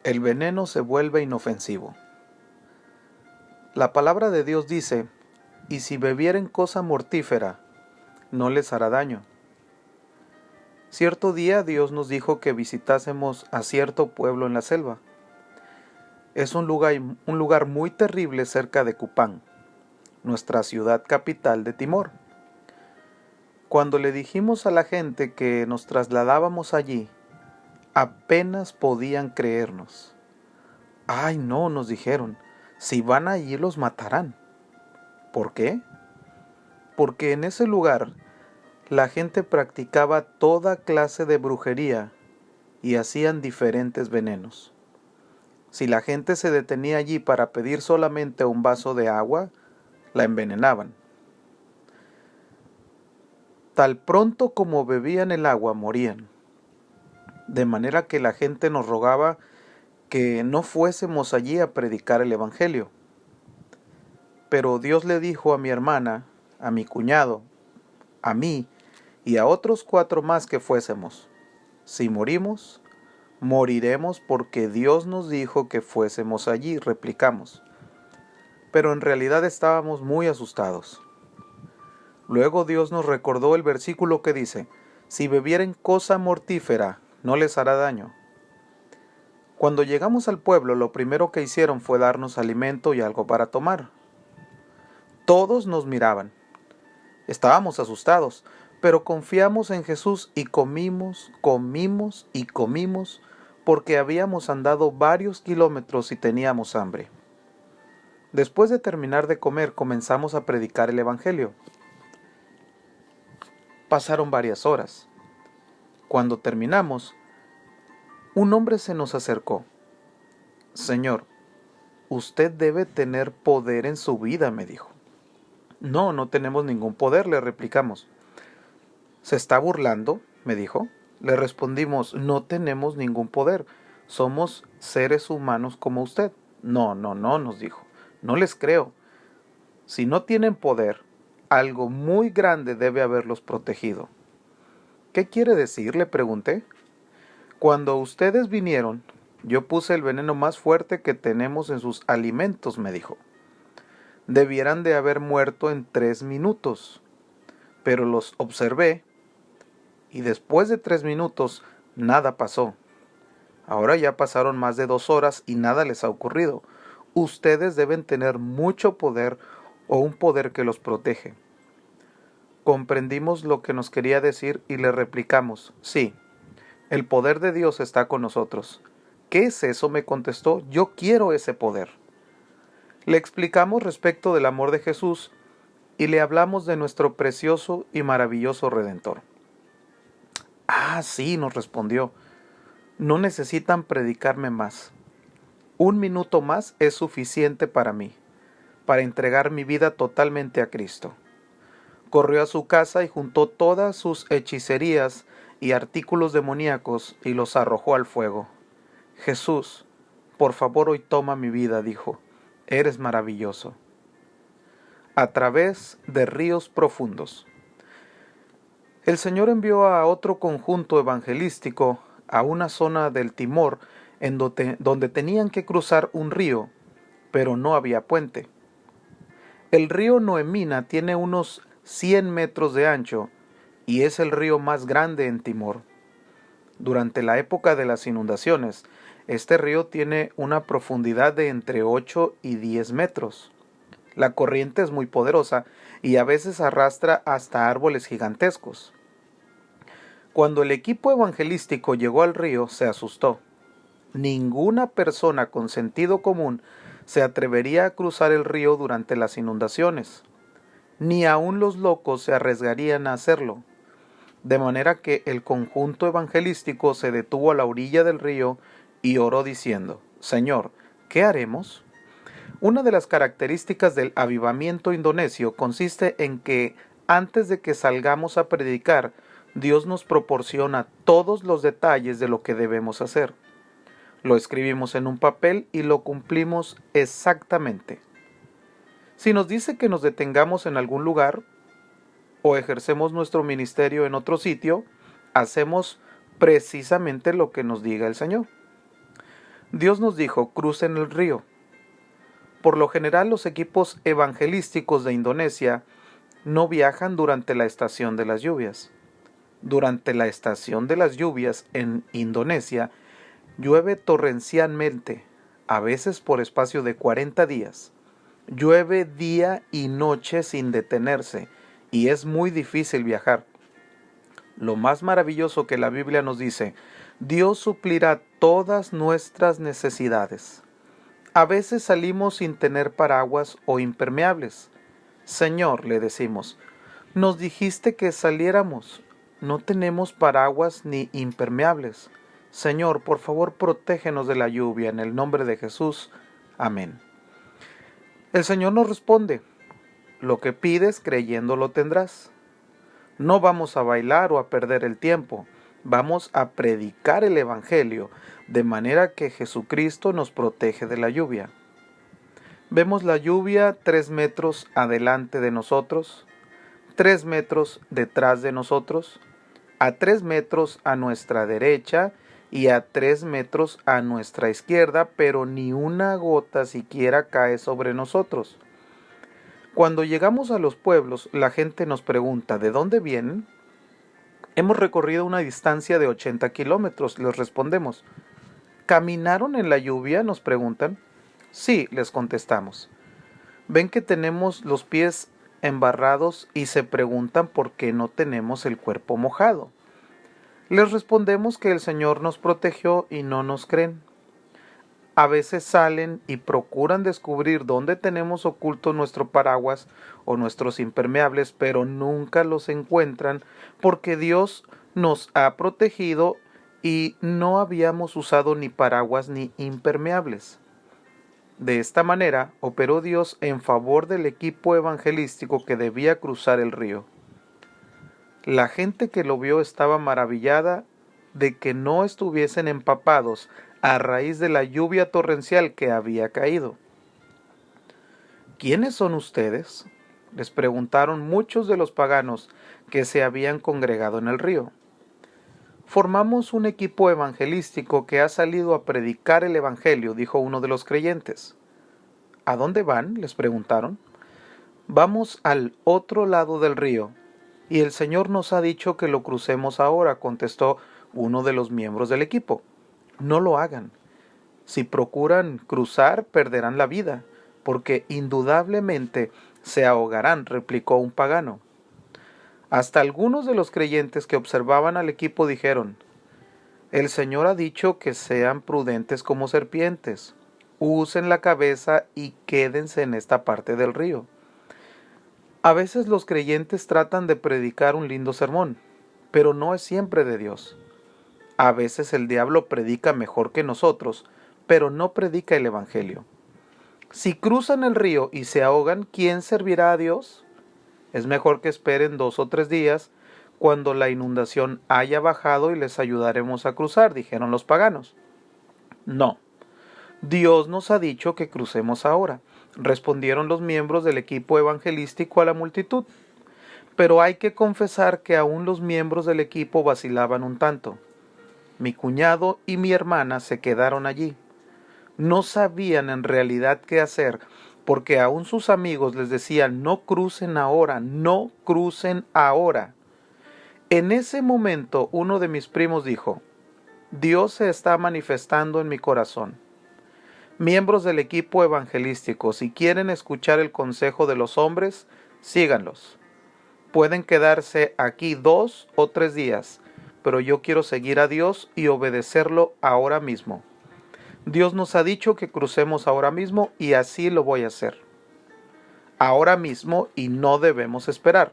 El veneno se vuelve inofensivo. La palabra de Dios dice, y si bebieren cosa mortífera, no les hará daño. Cierto día Dios nos dijo que visitásemos a cierto pueblo en la selva. Es un lugar muy terrible cerca de Cupán, nuestra ciudad capital de Timor. Cuando le dijimos a la gente que nos trasladábamos allí, apenas podían creernos. ¡Ay, no!, nos dijeron, si van allí los matarán. ¿Por qué? Porque en ese lugar la gente practicaba toda clase de brujería y hacían diferentes venenos. Si la gente se detenía allí para pedir solamente un vaso de agua, la envenenaban. Tal pronto como bebían el agua, morían. De manera que la gente nos rogaba que no fuésemos allí a predicar el Evangelio. Pero Dios le dijo a mi hermana, a mi cuñado, a mí y a otros 4 más que fuésemos: si morimos, moriremos porque Dios nos dijo que fuésemos allí, replicamos. Pero en realidad estábamos muy asustados. Luego Dios nos recordó el versículo que dice, si bebieren cosa mortífera, no les hará daño. Cuando llegamos al pueblo, lo primero que hicieron fue darnos alimento y algo para tomar. Todos nos miraban. Estábamos asustados, pero confiamos en Jesús y comimos porque habíamos andado varios kilómetros y teníamos hambre. Después de terminar de comer, comenzamos a predicar el Evangelio. Pasaron varias horas. Cuando terminamos, un hombre se nos acercó. Señor, usted debe tener poder en su vida, me dijo. No, no tenemos ningún poder, le replicamos. ¿Se está burlando?, me dijo. Le respondimos, no tenemos ningún poder, somos seres humanos como usted. No, nos dijo, no les creo. Si no tienen poder, algo muy grande debe haberlos protegido. ¿Qué quiere decir?, le pregunté. Cuando ustedes vinieron, yo puse el veneno más fuerte que tenemos en sus alimentos, me dijo. Debieran de haber muerto en 3 minutos, pero los observé y después de 3 minutos nada pasó. Ahora ya pasaron más de 2 horas y nada les ha ocurrido. Ustedes deben tener mucho poder o un poder que los protege. Comprendimos lo que nos quería decir y le replicamos, sí, el poder de Dios está con nosotros. ¿Qué es eso?, me contestó, yo quiero ese poder. Le explicamos respecto del amor de Jesús y le hablamos de nuestro precioso y maravilloso Redentor. Ah, sí, nos respondió, no necesitan predicarme más. 1 minuto más es suficiente para mí, para entregar mi vida totalmente a Cristo. Corrió a su casa y juntó todas sus hechicerías y artículos demoníacos y los arrojó al fuego. Jesús, por favor hoy toma mi vida, dijo, eres maravilloso. A través de ríos profundos. El Señor envió a otro conjunto evangelístico a una zona del Timor en donde tenían que cruzar un río, pero no había puente. El río Noemina tiene unos 100 metros de ancho y es el río más grande en Timor. Durante la época de las inundaciones, este río tiene una profundidad de entre 8 y 10 metros. La corriente es muy poderosa y a veces arrastra hasta árboles gigantescos. Cuando el equipo evangelístico llegó al río, se asustó. Ninguna persona con sentido común se atrevería a cruzar el río durante las inundaciones. Ni aun los locos se arriesgarían a hacerlo. De manera que el conjunto evangelístico se detuvo a la orilla del río y oró diciendo, Señor, ¿qué haremos? Una de las características del avivamiento indonesio consiste en que antes de que salgamos a predicar, Dios nos proporciona todos los detalles de lo que debemos hacer. Lo escribimos en un papel y lo cumplimos exactamente. Si nos dice que nos detengamos en algún lugar o ejercemos nuestro ministerio en otro sitio, hacemos precisamente lo que nos diga el Señor. Dios nos dijo, crucen el río. Por lo general, los equipos evangelísticos de Indonesia no viajan durante la estación de las lluvias. Durante la estación de las lluvias en Indonesia, llueve torrencialmente, a veces por espacio de 40 días. Llueve día y noche sin detenerse, y es muy difícil viajar. Lo más maravilloso que la Biblia nos dice, Dios suplirá todas nuestras necesidades. A veces salimos sin tener paraguas o impermeables. Señor, le decimos, nos dijiste que saliéramos. No tenemos paraguas ni impermeables. Señor, por favor, protégenos de la lluvia en el nombre de Jesús. Amén. El Señor nos responde, lo que pides creyendo lo tendrás. No vamos a bailar o a perder el tiempo, vamos a predicar el Evangelio, de manera que Jesucristo nos protege de la lluvia. Vemos la lluvia 3 metros adelante de nosotros, 3 metros detrás de nosotros, a 3 metros a nuestra derecha y a 3 metros a nuestra izquierda, pero ni una gota siquiera cae sobre nosotros. Cuando llegamos a los pueblos, la gente nos pregunta, ¿de dónde vienen? Hemos recorrido una distancia de 80 kilómetros, les respondemos. ¿Caminaron en la lluvia?, nos preguntan. Sí, les contestamos. Ven que tenemos los pies embarrados y se preguntan por qué no tenemos el cuerpo mojado. Les respondemos que el Señor nos protegió y no nos creen. A veces salen y procuran descubrir dónde tenemos oculto nuestro paraguas o nuestros impermeables, pero nunca los encuentran porque Dios nos ha protegido y no habíamos usado ni paraguas ni impermeables. De esta manera operó Dios en favor del equipo evangelístico que debía cruzar el río. La gente que lo vio estaba maravillada de que no estuviesen empapados a raíz de la lluvia torrencial que había caído. ¿Quiénes son ustedes?, les preguntaron muchos de los paganos que se habían congregado en el río. Formamos un equipo evangelístico que ha salido a predicar el Evangelio, dijo uno de los creyentes. ¿A dónde van?, les preguntaron. Vamos al otro lado del río, y el Señor nos ha dicho que lo crucemos ahora, contestó uno de los miembros del equipo. No lo hagan. Si procuran cruzar, perderán la vida, porque indudablemente se ahogarán, replicó un pagano. Hasta algunos de los creyentes que observaban al equipo dijeron, el Señor ha dicho que sean prudentes como serpientes, usen la cabeza y quédense en esta parte del río. A veces los creyentes tratan de predicar un lindo sermón, pero no es siempre de Dios. A veces el diablo predica mejor que nosotros, pero no predica el Evangelio. Si cruzan el río y se ahogan, ¿quién servirá a Dios? Es mejor que esperen 2 o 3 días, cuando la inundación haya bajado y les ayudaremos a cruzar, dijeron los paganos. No, Dios nos ha dicho que crucemos ahora, respondieron los miembros del equipo evangelístico a la multitud. Pero hay que confesar que aún los miembros del equipo vacilaban un tanto. Mi cuñado y mi hermana se quedaron allí. No sabían en realidad qué hacer, porque aún sus amigos les decían, no crucen ahora, no crucen ahora. En ese momento uno de mis primos dijo, Dios se está manifestando en mi corazón. Miembros del equipo evangelístico, si quieren escuchar el consejo de los hombres, síganlos. Pueden quedarse aquí 2 o 3 días, pero yo quiero seguir a Dios y obedecerlo ahora mismo. Dios nos ha dicho que crucemos ahora mismo y así lo voy a hacer. Ahora mismo y no debemos esperar.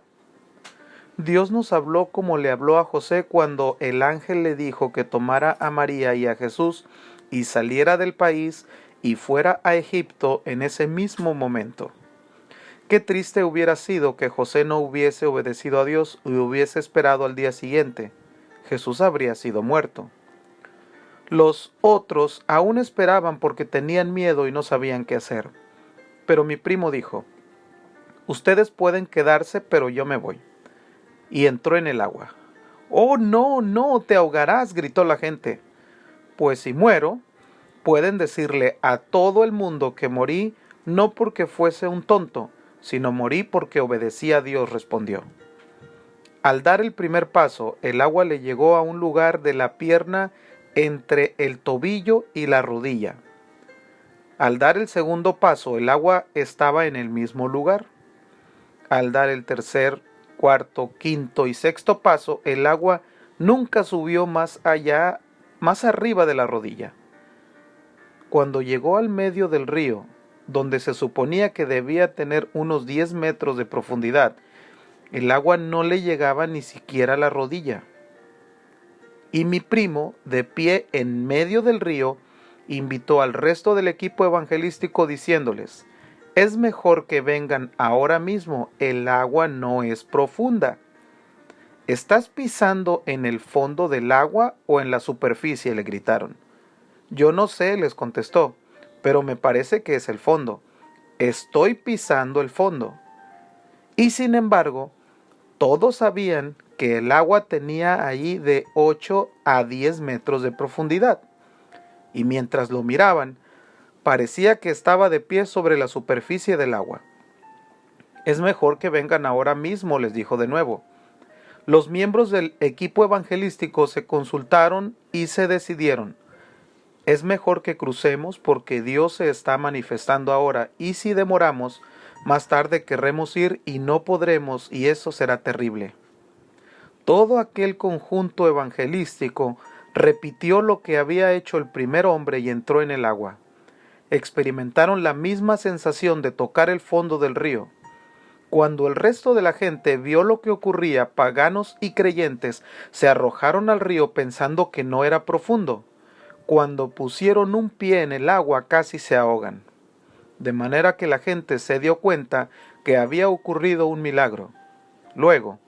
Dios nos habló como le habló a José cuando el ángel le dijo que tomara a María y a Jesús y saliera del país y fuera a Egipto en ese mismo momento. Qué triste hubiera sido que José no hubiese obedecido a Dios y hubiese esperado al día siguiente. Jesús habría sido muerto. Los otros aún esperaban porque tenían miedo y no sabían qué hacer. Pero mi primo dijo, ustedes pueden quedarse, pero yo me voy. Y entró en el agua. Oh, no, no, te ahogarás, gritó la gente. Pues si muero, Pueden decirle a todo el mundo que morí no porque fuese un tonto, sino morí porque obedecí a Dios, respondió. Al dar el primer paso, el agua le llegó a un lugar de la pierna entre el tobillo y la rodilla. Al dar el segundo paso, el agua estaba en el mismo lugar. Al dar el tercer, cuarto, quinto y sexto paso, el agua nunca subió más arriba de la rodilla. Cuando llegó al medio del río, donde se suponía que debía tener unos 10 metros de profundidad, el agua no le llegaba ni siquiera a la rodilla. Y mi primo, de pie en medio del río, invitó al resto del equipo evangelístico diciéndoles: es mejor que vengan ahora mismo, el agua no es profunda. ¿Estás pisando en el fondo del agua o en la superficie?, le gritaron. Yo no sé, les contestó, pero me parece que es el fondo. Estoy pisando el fondo. Y sin embargo, todos sabían que el agua tenía allí de 8 a 10 metros de profundidad. Y mientras lo miraban, parecía que estaba de pie sobre la superficie del agua. Es mejor que vengan ahora mismo, les dijo de nuevo. Los miembros del equipo evangelístico se consultaron y se decidieron. Es mejor que crucemos porque Dios se está manifestando ahora, y si demoramos, más tarde querremos ir y no podremos, y eso será terrible. Todo aquel conjunto evangelístico repitió lo que había hecho el primer hombre y entró en el agua. Experimentaron la misma sensación de tocar el fondo del río. Cuando el resto de la gente vio lo que ocurría, paganos y creyentes se arrojaron al río pensando que no era profundo. Cuando pusieron un pie en el agua casi se ahogan. De manera que la gente se dio cuenta que había ocurrido un milagro. Luego,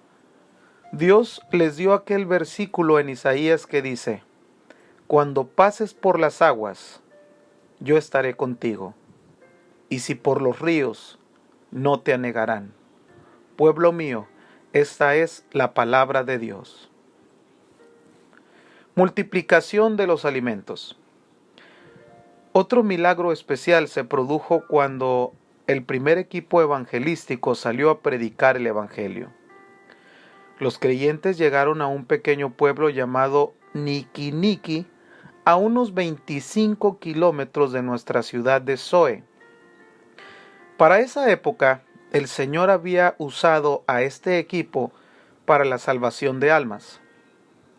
Dios les dio aquel versículo en Isaías que dice: cuando pases por las aguas, yo estaré contigo, y si por los ríos, no te anegarán. Pueblo mío, esta es la palabra de Dios. Multiplicación de los alimentos. Otro milagro especial se produjo cuando el primer equipo evangelístico salió a predicar el evangelio. Los creyentes llegaron a un pequeño pueblo llamado Niquiniqui, a unos 25 kilómetros de nuestra ciudad de Zoe. Para esa época, el Señor había usado a este equipo para la salvación de almas.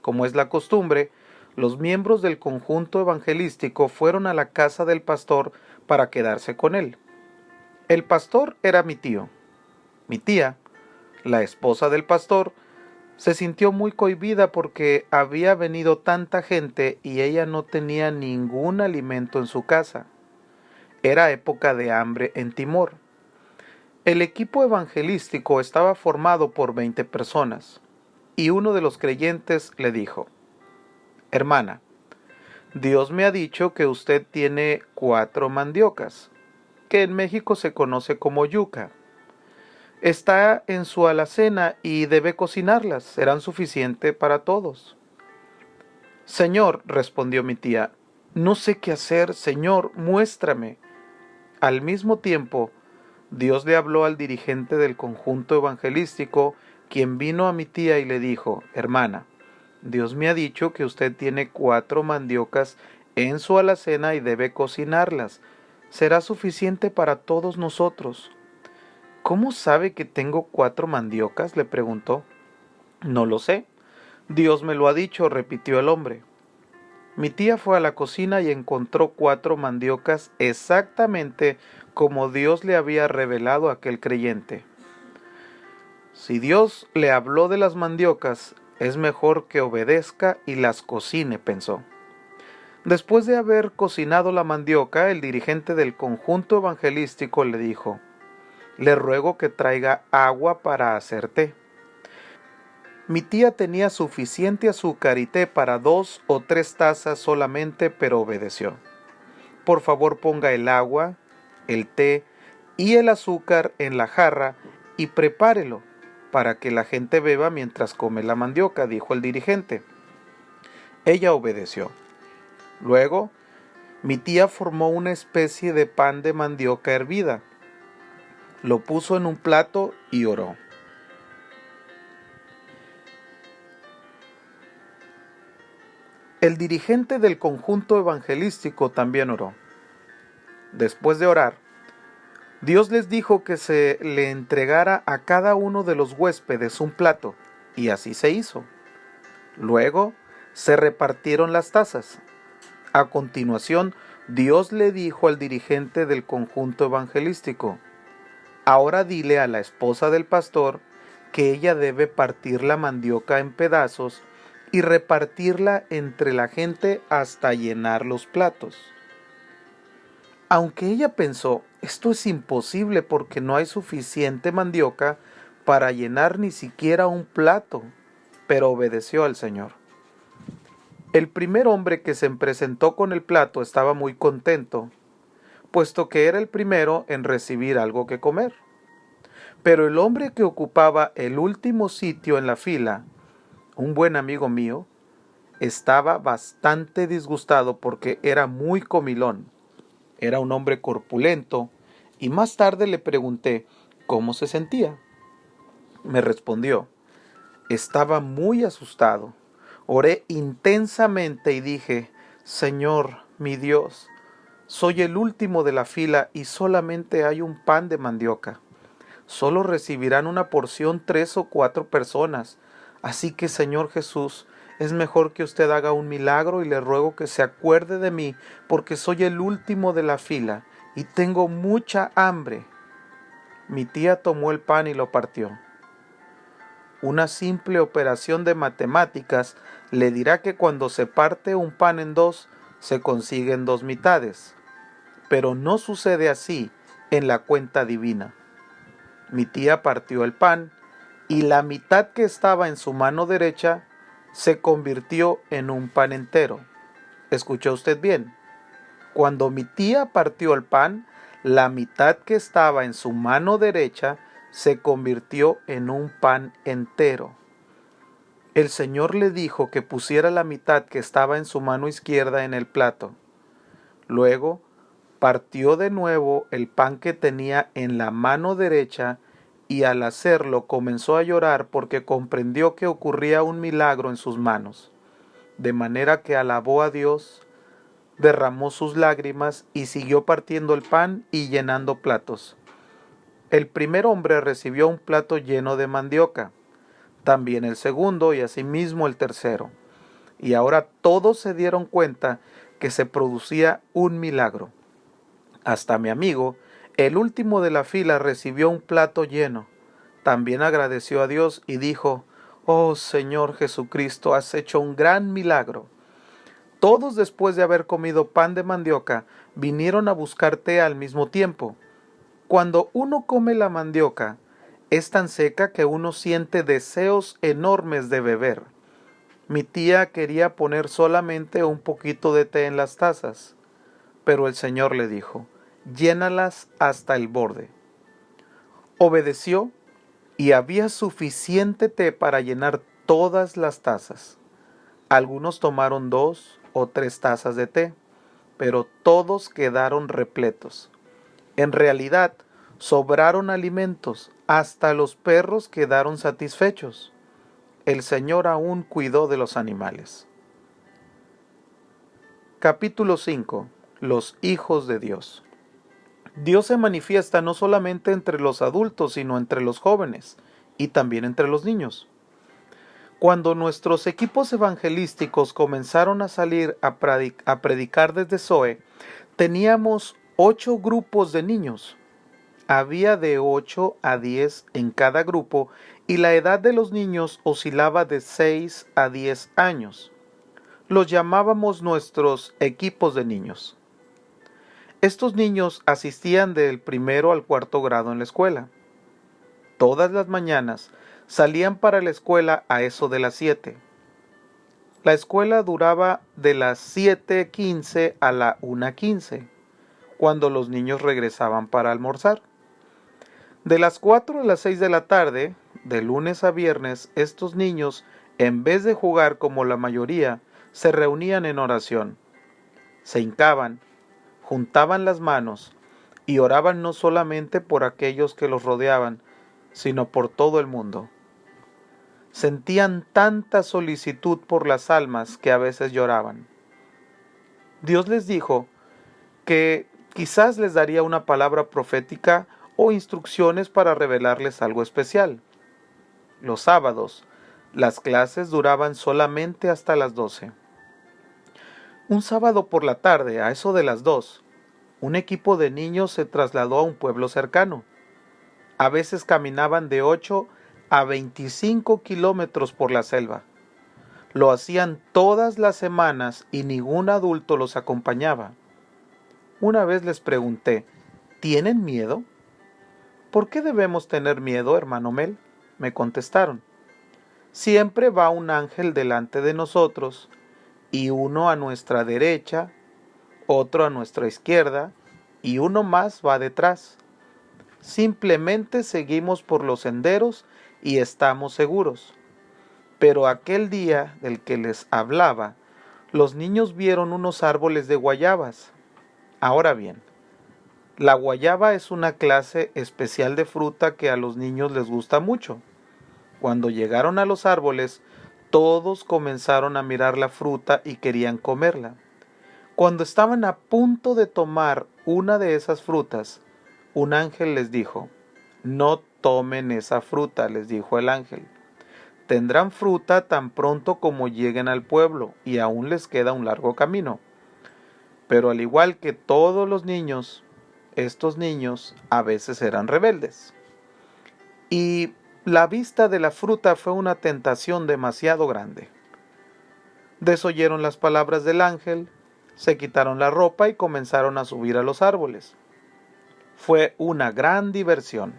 Como es la costumbre, los miembros del conjunto evangelístico fueron a la casa del pastor para quedarse con él. El pastor era mi tío. Mi tía, la esposa del pastor, se sintió muy cohibida porque había venido tanta gente y ella no tenía ningún alimento en su casa. Era época de hambre en Timor. El equipo evangelístico estaba formado por 20 personas, y uno de los creyentes le dijo: hermana, Dios me ha dicho que usted tiene 4 mandiocas, que en México se conoce como yuca. Está en su alacena y debe cocinarlas, serán suficientes para todos. Señor, respondió mi tía, no sé qué hacer, Señor, muéstrame. Al mismo tiempo, Dios le habló al dirigente del conjunto evangelístico, quien vino a mi tía y le dijo: hermana, Dios me ha dicho que usted tiene 4 mandiocas en su alacena y debe cocinarlas. Será suficiente para todos nosotros. ¿Cómo sabe que tengo 4 mandiocas?, le preguntó. No lo sé. Dios me lo ha dicho, repitió el hombre. Mi tía fue a la cocina y encontró 4 mandiocas exactamente como Dios le había revelado a aquel creyente. Si Dios le habló de las mandiocas, es mejor que obedezca y las cocine, pensó. Después de haber cocinado la mandioca, el dirigente del conjunto evangelístico le dijo: le ruego que traiga agua para hacer té. Mi tía tenía suficiente azúcar y té para 2 o 3 tazas solamente, pero obedeció. Por favor, ponga el agua, el té y el azúcar en la jarra y prepárelo para que la gente beba mientras come la mandioca, dijo el dirigente. Ella obedeció. Luego, Mi tía formó una especie de pan de mandioca hervida, lo puso en un plato y oró. El dirigente del conjunto evangelístico también oró. Después de orar, Dios les dijo que se le entregara a cada uno de los huéspedes un plato, y así se hizo. Luego se repartieron las tazas. A continuación, Dios le dijo al dirigente del conjunto evangelístico: ahora dile a la esposa del pastor que ella debe partir la mandioca en pedazos y repartirla entre la gente hasta llenar los platos. Aunque ella pensó, esto es imposible porque no hay suficiente mandioca para llenar ni siquiera un plato, pero obedeció al Señor. El primer hombre que se presentó con el plato estaba muy contento, puesto que era el primero en recibir algo que comer. Pero el hombre que ocupaba el último sitio en la fila, un buen amigo mío, estaba bastante disgustado porque era muy comilón. Era un hombre corpulento y más tarde le pregunté cómo se sentía. Me respondió: estaba muy asustado. Oré intensamente y dije: Señor, mi Dios, soy el último de la fila y solamente hay un pan de mandioca. Solo recibirán una porción 3 o 4 personas. Así que, Señor Jesús, es mejor que usted haga un milagro y le ruego que se acuerde de mí, porque soy el último de la fila y tengo mucha hambre. Mi tía tomó el pan y lo partió. Una simple operación de matemáticas le dirá que cuando se parte un pan en dos, se consiguen 2 mitades. Pero no sucede así en la cuenta divina. Mi tía partió el pan y la mitad que estaba en su mano derecha se convirtió en un pan entero. ¿Escuchó usted bien? Cuando mi tía partió el pan, la mitad que estaba en su mano derecha se convirtió en un pan entero. El Señor le dijo que pusiera la mitad que estaba en su mano izquierda en el plato. Luego partió de nuevo el pan que tenía en la mano derecha y al hacerlo comenzó a llorar porque comprendió que ocurría un milagro en sus manos. De manera que alabó a Dios, derramó sus lágrimas y siguió partiendo el pan y llenando platos. El primer hombre recibió un plato lleno de mandioca, también el segundo y asimismo el tercero. Y ahora todos se dieron cuenta que se producía un milagro. Hasta mi amigo, el último de la fila, recibió un plato lleno. También agradeció a Dios y dijo: «Oh Señor Jesucristo, has hecho un gran milagro». Todos, después de haber comido pan de mandioca, vinieron a buscar té al mismo tiempo. Cuando uno come la mandioca, es tan seca que uno siente deseos enormes de beber. Mi tía quería poner solamente un poquito de té en las tazas, pero el Señor le dijo: «Llénalas hasta el borde». Obedeció y había suficiente té para llenar todas las tazas. Algunos tomaron 2 o 3 tazas de té, pero todos quedaron repletos. En realidad, sobraron alimentos, hasta los perros quedaron satisfechos. El Señor aún cuidó de los animales. Capítulo 5. Los hijos de Dios. Dios se manifiesta no solamente entre los adultos, sino entre los jóvenes y también entre los niños. Cuando nuestros equipos evangelísticos comenzaron a salir a predicar desde Zoe, teníamos 8 grupos de niños. Había de 8 a 10 en cada grupo y la edad de los niños oscilaba de 6 a 10 años. Los llamábamos nuestros equipos de niños. Estos niños asistían del 1º al 4º grado en la escuela. Todas las mañanas salían para la escuela a eso de las 7. La escuela duraba de las 7:15 a la 1:15, cuando los niños regresaban para almorzar. De las 4 a las 6 de la tarde, de lunes a viernes, estos niños, en vez de jugar como la mayoría, se reunían en oración. Se hincaban juntaban las manos y oraban no solamente por aquellos que los rodeaban, sino por todo el mundo. Sentían tanta solicitud por las almas que a veces lloraban. Dios les dijo que quizás les daría una palabra profética o instrucciones para revelarles algo especial. Los sábados, las clases duraban solamente hasta las 12. Un sábado por la tarde, a eso de las 2, un equipo de niños se trasladó a un pueblo cercano. A veces caminaban de 8 a 25 kilómetros por la selva. Lo hacían todas las semanas y ningún adulto los acompañaba. Una vez les pregunté, ¿tienen miedo? ¿Por qué debemos tener miedo, hermano Mel? Me contestaron. Siempre va un ángel delante de nosotros, y uno a nuestra derecha, otro a nuestra izquierda, y uno más va detrás. Simplemente seguimos por los senderos y estamos seguros. Pero aquel día del que les hablaba, los niños vieron unos árboles de guayabas. Ahora bien, la guayaba es una clase especial de fruta que a los niños les gusta mucho. Cuando llegaron a los árboles, todos comenzaron a mirar la fruta y querían comerla. Cuando estaban a punto de tomar una de esas frutas, un ángel les dijo, «No tomen esa fruta», les dijo el ángel. «Tendrán fruta tan pronto como lleguen al pueblo y aún les queda un largo camino». Pero al igual que todos los niños, estos niños a veces eran rebeldes. Y la vista de la fruta fue una tentación demasiado grande. Desoyeron las palabras del ángel, se quitaron la ropa y comenzaron a subir a los árboles. Fue una gran diversión.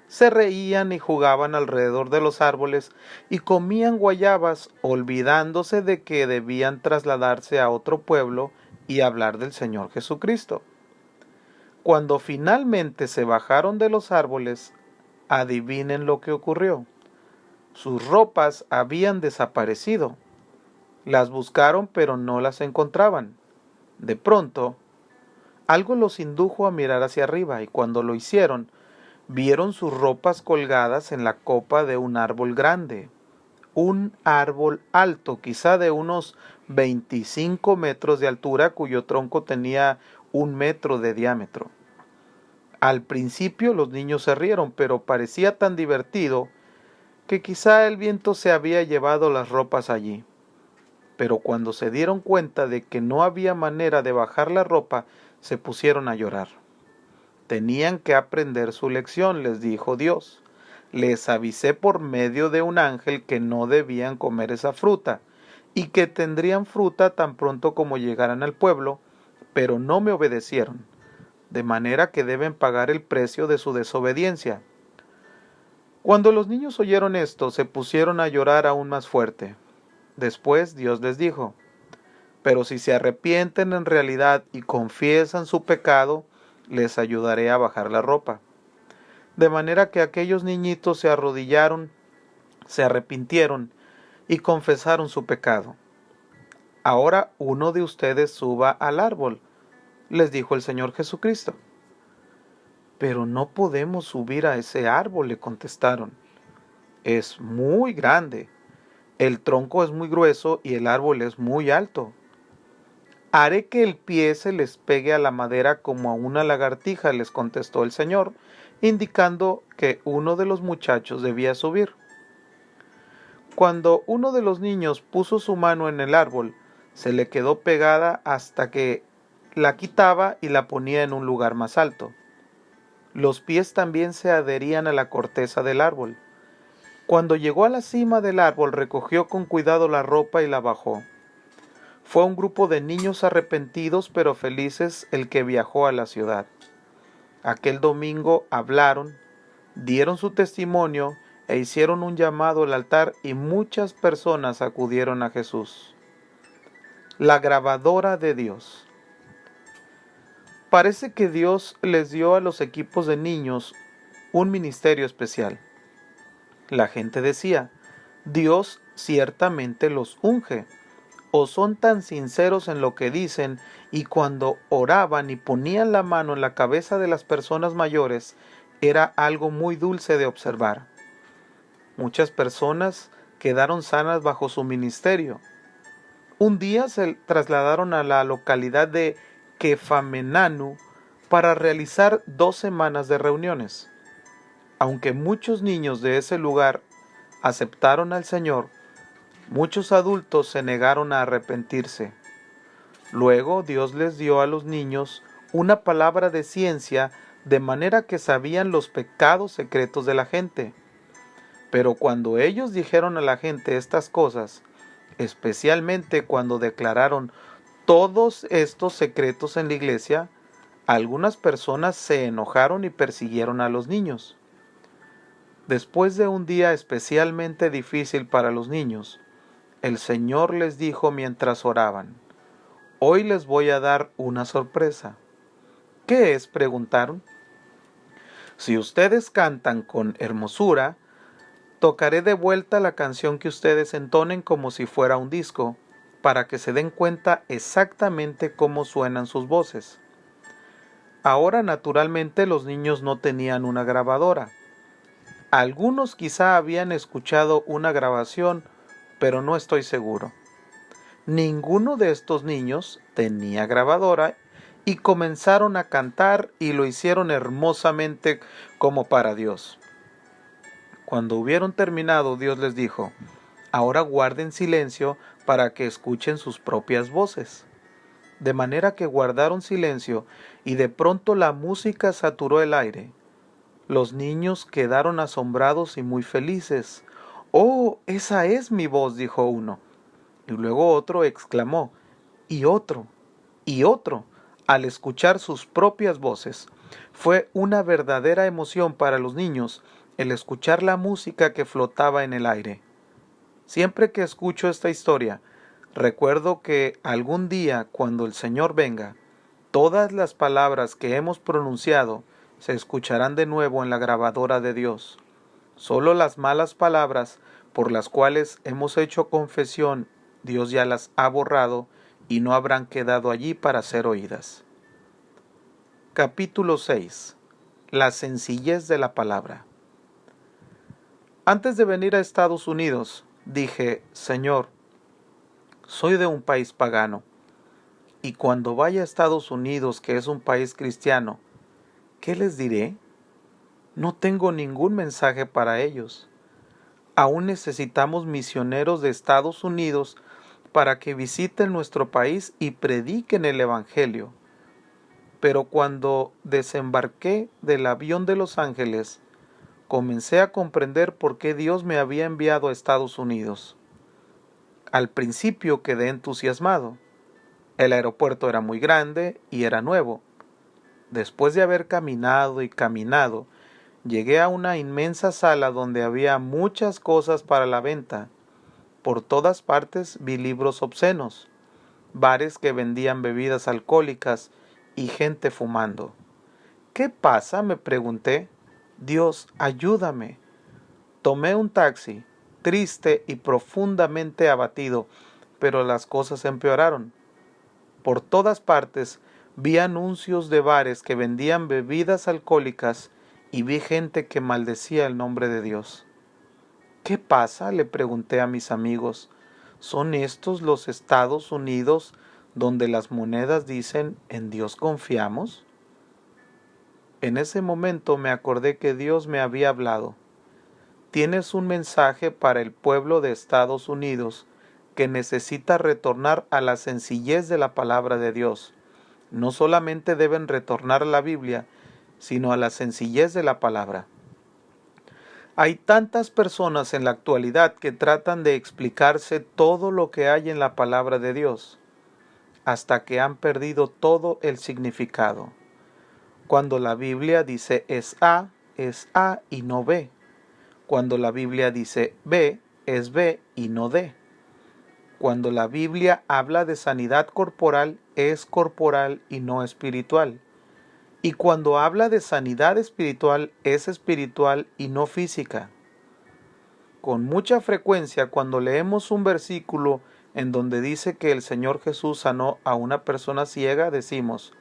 Se reían y jugaban alrededor de los árboles y comían guayabas, olvidándose de que debían trasladarse a otro pueblo y hablar del Señor Jesucristo. Cuando finalmente se bajaron de los árboles, adivinen lo que ocurrió. Sus ropas habían desaparecido. Las buscaron pero no las encontraban. De pronto, algo los indujo a mirar hacia arriba y cuando lo hicieron, vieron sus ropas colgadas en la copa de un árbol grande. Un árbol alto, quizá de unos 25 metros de altura, cuyo tronco tenía 1 metro de diámetro. Al principio los niños se rieron, pero parecía tan divertido que quizá el viento se había llevado las ropas allí. Pero cuando se dieron cuenta de que no había manera de bajar la ropa, se pusieron a llorar. Tenían que aprender su lección, les dijo Dios. Les avisé por medio de un ángel que no debían comer esa fruta y que tendrían fruta tan pronto como llegaran al pueblo, pero no me obedecieron, de manera que deben pagar el precio de su desobediencia. Cuando los niños oyeron esto, se pusieron a llorar aún más fuerte. Después Dios les dijo, pero si se arrepienten en realidad y confiesan su pecado, les ayudaré a bajar la ropa. De manera que aquellos niñitos se arrodillaron, se arrepintieron y confesaron su pecado. Ahora uno de ustedes suba al árbol, les dijo el Señor Jesucristo. Pero no podemos subir a ese árbol, le contestaron. Es muy grande, el tronco es muy grueso y el árbol es muy alto. Haré que el pie se les pegue a la madera como a una lagartija, les contestó el Señor, indicando que uno de los muchachos debía subir. Cuando uno de los niños puso su mano en el árbol, se le quedó pegada hasta que la quitaba y la ponía en un lugar más alto. Los pies también se adherían a la corteza del árbol. Cuando llegó a la cima del árbol, recogió con cuidado la ropa y la bajó. Fue un grupo de niños arrepentidos pero felices el que viajó a la ciudad. Aquel domingo hablaron, dieron su testimonio e hicieron un llamado al altar y muchas personas acudieron a Jesús. La grabadora de Dios. Parece que Dios les dio a los equipos de niños un ministerio especial. La gente decía, Dios ciertamente los unge. o son tan sinceros en lo que dicen, y cuando oraban y ponían la mano en la cabeza de las personas mayores, era algo muy dulce de observar. Muchas personas quedaron sanas bajo su ministerio. Un día se trasladaron a la localidad de Kefamenanu para realizar 2 semanas de reuniones. Aunque muchos niños de ese lugar aceptaron al Señor, muchos adultos se negaron a arrepentirse. Luego Dios les dio a los niños una palabra de ciencia, de manera que sabían los pecados secretos de la gente. Pero cuando ellos dijeron a la gente estas cosas, especialmente cuando declararon todos estos secretos en la iglesia, algunas personas se enojaron y persiguieron a los niños. Después de un día especialmente difícil para los niños, el Señor les dijo mientras oraban: «Hoy les voy a dar una sorpresa». «¿Qué es?», preguntaron. «Si ustedes cantan con hermosura, tocaré de vuelta la canción que ustedes entonen como si fuera un disco, para que se den cuenta exactamente cómo suenan sus voces». Ahora, naturalmente, los niños no tenían una grabadora. Algunos quizá habían escuchado una grabación, pero no estoy seguro. Ninguno de estos niños tenía grabadora y comenzaron a cantar, y lo hicieron hermosamente como para Dios. Cuando hubieron terminado, Dios les dijo: «Ahora guarden silencio para que escuchen sus propias voces». De manera que guardaron silencio, y de pronto la música saturó el aire. Los niños quedaron asombrados y muy felices. «¡Oh, esa es mi voz!», dijo uno. Y luego otro exclamó, y otro, al escuchar sus propias voces. Fue una verdadera emoción para los niños el escuchar la música que flotaba en el aire. Siempre que escucho esta historia, recuerdo que algún día, cuando el Señor venga, todas las palabras que hemos pronunciado se escucharán de nuevo en la grabadora de Dios. Solo las malas palabras por las cuales hemos hecho confesión, Dios ya las ha borrado y no habrán quedado allí para ser oídas. Capítulo 6. La sencillez de la palabra. Antes de venir a Estados Unidos, dije: «Señor, soy de un país pagano, y cuando vaya a Estados Unidos, que es un país cristiano, ¿qué les diré? No tengo ningún mensaje para ellos. Aún necesitamos misioneros de Estados Unidos para que visiten nuestro país y prediquen el Evangelio». Pero cuando desembarqué del avión de Los Ángeles, comencé a comprender por qué Dios me había enviado a Estados Unidos. Al principio quedé entusiasmado. El aeropuerto era muy grande y era nuevo. Después de haber caminado y caminado, llegué a una inmensa sala donde había muchas cosas para la venta. Por todas partes vi libros obscenos, bares que vendían bebidas alcohólicas y gente fumando. «¿Qué pasa?», me pregunté. «Dios, ayúdame». Tomé un taxi, triste y profundamente abatido, pero las cosas empeoraron. Por todas partes vi anuncios de bares que vendían bebidas alcohólicas y vi gente que maldecía el nombre de Dios. «¿Qué pasa?», le pregunté a mis amigos. «¿Son estos los Estados Unidos donde las monedas dicen "en Dios confiamos"?» En ese momento me acordé que Dios me había hablado. «Tienes un mensaje para el pueblo de Estados Unidos que necesita retornar a la sencillez de la palabra de Dios. No solamente deben retornar a la Biblia, sino a la sencillez de la palabra». Hay tantas personas en la actualidad que tratan de explicarse todo lo que hay en la palabra de Dios, hasta que han perdido todo el significado. Cuando la Biblia dice es A y no B. Cuando la Biblia dice B, es B y no D. Cuando la Biblia habla de sanidad corporal, es corporal y no espiritual. Y cuando habla de sanidad espiritual, es espiritual y no física. Con mucha frecuencia, cuando leemos un versículo en donde dice que el Señor Jesús sanó a una persona ciega, decimos,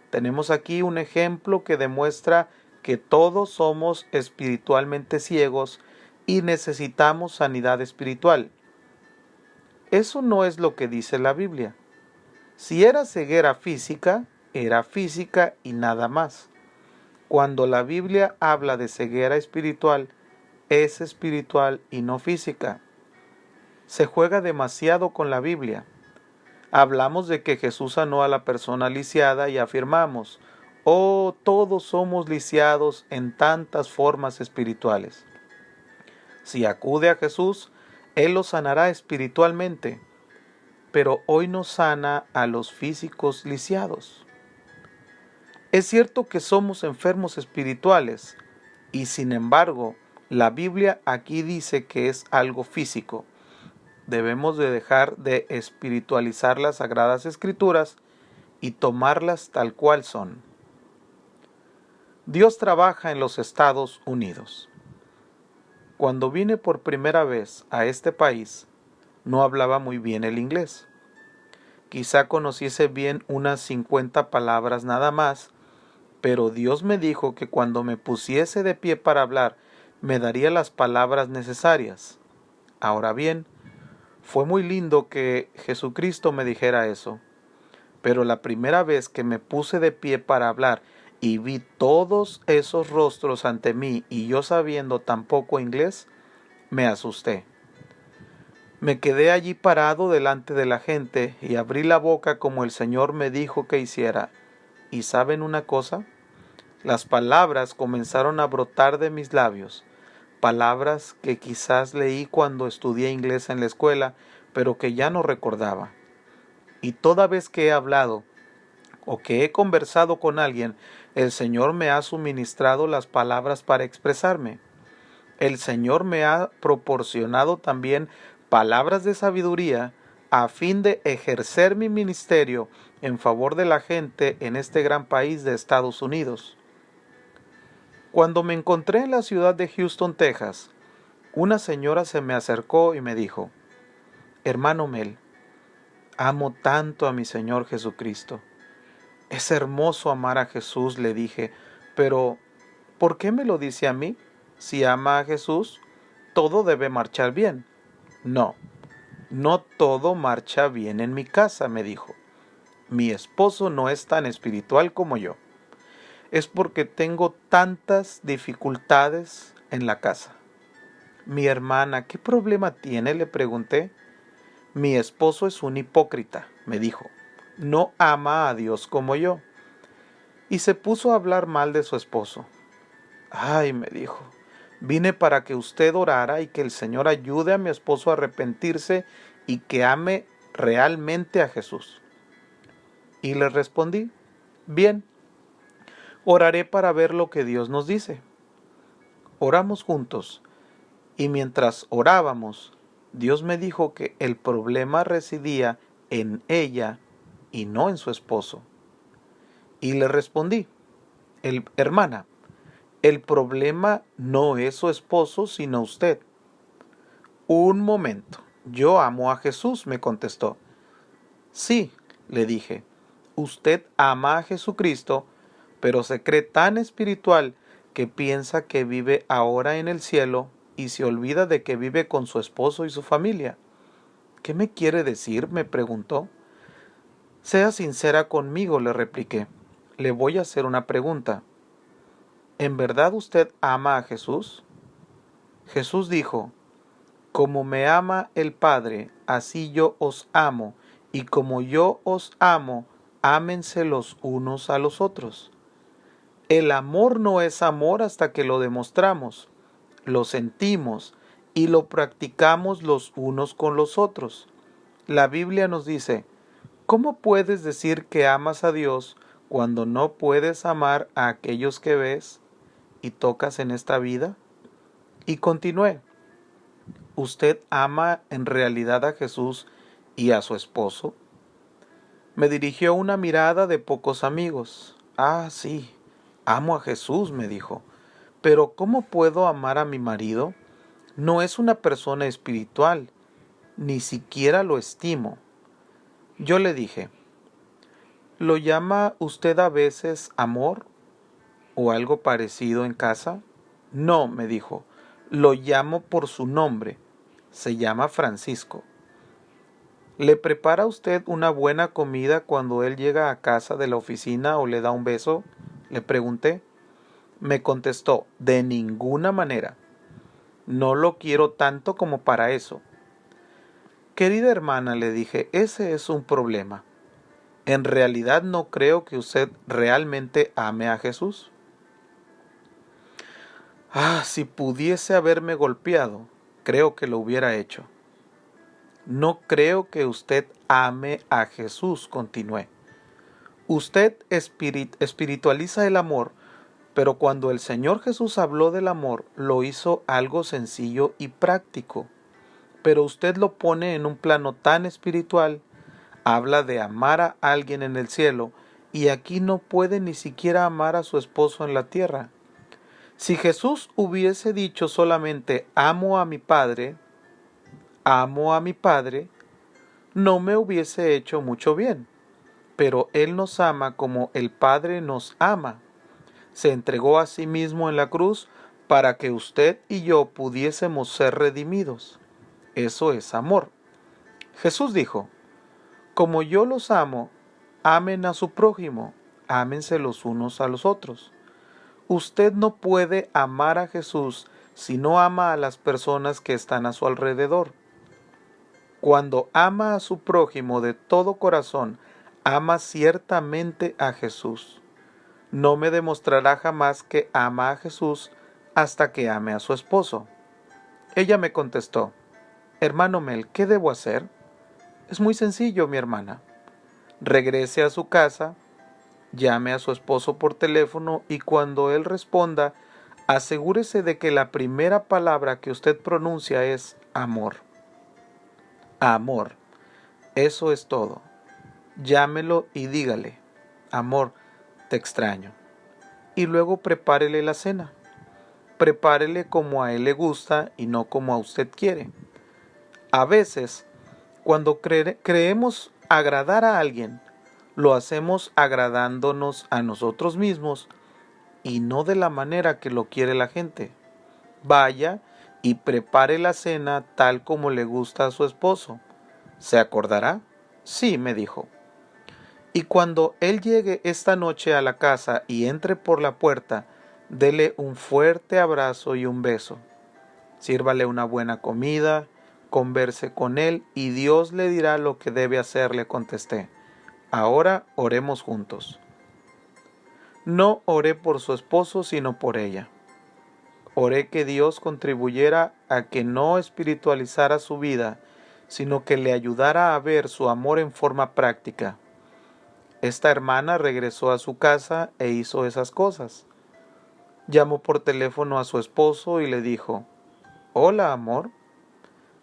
tenemos aquí un ejemplo que demuestra que todos somos espiritualmente ciegos y necesitamos sanidad espiritual. Eso no es lo que dice la Biblia. Si era ceguera física, era física y nada más. Cuando la Biblia habla de ceguera espiritual, es espiritual y no física. Se juega demasiado con la Biblia. Hablamos de que Jesús sanó a la persona lisiada y afirmamos, oh, todos somos lisiados en tantas formas espirituales. Si acude a Jesús, Él lo sanará espiritualmente, pero hoy no sana a los físicos lisiados. Es cierto que somos enfermos espirituales, y sin embargo, la Biblia aquí dice que es algo físico. Debemos de dejar de espiritualizar las Sagradas Escrituras y tomarlas tal cual son. Dios trabaja en los Estados Unidos. Cuando vine por primera vez a este país, no hablaba muy bien el inglés. Quizá conociese bien unas 50 palabras nada más, pero Dios me dijo que cuando me pusiese de pie para hablar, me daría las palabras necesarias. Ahora bien, fue muy lindo que Jesucristo me dijera eso, pero la primera vez que me puse de pie para hablar y vi todos esos rostros ante mí y yo sabiendo tan poco inglés, me asusté. Me quedé allí parado delante de la gente y abrí la boca como el Señor me dijo que hiciera. ¿Y saben una cosa? Las palabras comenzaron a brotar de mis labios, palabras que quizás leí cuando estudié inglés en la escuela, pero que ya no recordaba. Y toda vez que he hablado o que he conversado con alguien, el Señor me ha suministrado las palabras para expresarme. El Señor me ha proporcionado también palabras de sabiduría a fin de ejercer mi ministerio en favor de la gente en este gran país de Estados Unidos. Cuando me encontré en la ciudad de Houston, Texas, una señora se me acercó y me dijo, hermano Mel, amo tanto a mi Señor Jesucristo. Es hermoso amar a Jesús, le dije, pero ¿por qué me lo dice a mí? Si ama a Jesús, todo debe marchar bien. No, no todo marcha bien en mi casa, me dijo. Mi esposo no es tan espiritual como yo. Es porque tengo tantas dificultades en la casa. Mi hermana, ¿qué problema tiene?, le pregunté. Mi esposo es un hipócrita, me dijo. No ama a Dios como yo. Y se puso a hablar mal de su esposo. Ay, me dijo, vine para que usted orara y que el Señor ayude a mi esposo a arrepentirse y que ame realmente a Jesús. Y le respondí, bien, oraré para ver lo que Dios nos dice. Oramos juntos y mientras orábamos, Dios me dijo que el problema residía en ella y no en su esposo. Y le respondí, hermana, el problema no es su esposo, sino usted. Un momento, yo amo a Jesús, me contestó. Sí, le dije, usted ama a Jesucristo, pero se cree tan espiritual que piensa que vive ahora en el cielo y se olvida de que vive con su esposo y su familia. ¿Qué me quiere decir?, me preguntó. Sea sincera conmigo, le repliqué. Le voy a hacer una pregunta. ¿En verdad usted ama a Jesús? Jesús dijo, como me ama el Padre, así yo os amo, y como yo os amo, ámense los unos a los otros. El amor no es amor hasta que lo demostramos, lo sentimos y lo practicamos los unos con los otros. La Biblia nos dice, ¿cómo puedes decir que amas a Dios cuando no puedes amar a aquellos que ves y tocas en esta vida? Y continué, ¿usted ama en realidad a Jesús y a su esposo? Me dirigió una mirada de pocos amigos. Ah, sí, amo a Jesús, me dijo. Pero ¿cómo puedo amar a mi marido? No es una persona espiritual. Ni siquiera lo estimo. Yo le dije, ¿lo llama usted a veces amor o algo parecido en casa? No, me dijo, lo llamo por su nombre. Se llama Francisco. ¿Le prepara usted una buena comida cuando él llega a casa de la oficina o le da un beso? Le pregunté. Me contestó, de ninguna manera. No lo quiero tanto como para eso. Querida hermana, le dije, ese es un problema. En realidad no creo que usted realmente ame a Jesús. Si pudiese haberme golpeado, creo que lo hubiera hecho. No creo que usted ame a Jesús, continué. Usted espiritualiza el amor, pero cuando el Señor Jesús habló del amor, lo hizo algo sencillo y práctico. Pero usted lo pone en un plano tan espiritual, habla de amar a alguien en el cielo, y aquí no puede ni siquiera amar a su esposo en la tierra. Si Jesús hubiese dicho solamente amo a mi Padre, no me hubiese hecho mucho bien. Pero Él nos ama como el Padre nos ama. Se entregó a sí mismo en la cruz para que usted y yo pudiésemos ser redimidos. Eso es amor. Jesús dijo, como yo los amo, amen a su prójimo, ámense los unos a los otros. Usted no puede amar a Jesús si no ama a las personas que están a su alrededor. Cuando ama a su prójimo de todo corazón, ama ciertamente a Jesús. No me demostrará jamás que ama a Jesús hasta que ame a su esposo. Ella me contestó, hermano Mel, ¿qué debo hacer? Es muy sencillo, mi hermana. Regrese a su casa, llame a su esposo por teléfono y cuando él responda, asegúrese de que la primera palabra que usted pronuncia es amor. Amor. Eso es todo. Llámelo y dígale, amor, te extraño. Y luego prepárele la cena. Prepárele como a él le gusta y no como a usted quiere. A veces, cuando creemos agradar a alguien, lo hacemos agradándonos a nosotros mismos y no de la manera que lo quiere la gente. Vaya y prepare la cena tal como le gusta a su esposo. ¿Se acordará? Sí, me dijo. Y cuando él llegue esta noche a la casa y entre por la puerta, dele un fuerte abrazo y un beso. Sírvale una buena comida, converse con él y Dios le dirá lo que debe hacer, le contesté. Ahora oremos juntos. No oré por su esposo, sino por ella. Oré que Dios contribuyera a que no espiritualizara su vida, sino que le ayudara a ver su amor en forma práctica. Esta hermana regresó a su casa e hizo esas cosas. Llamó por teléfono a su esposo y le dijo, «Hola, amor».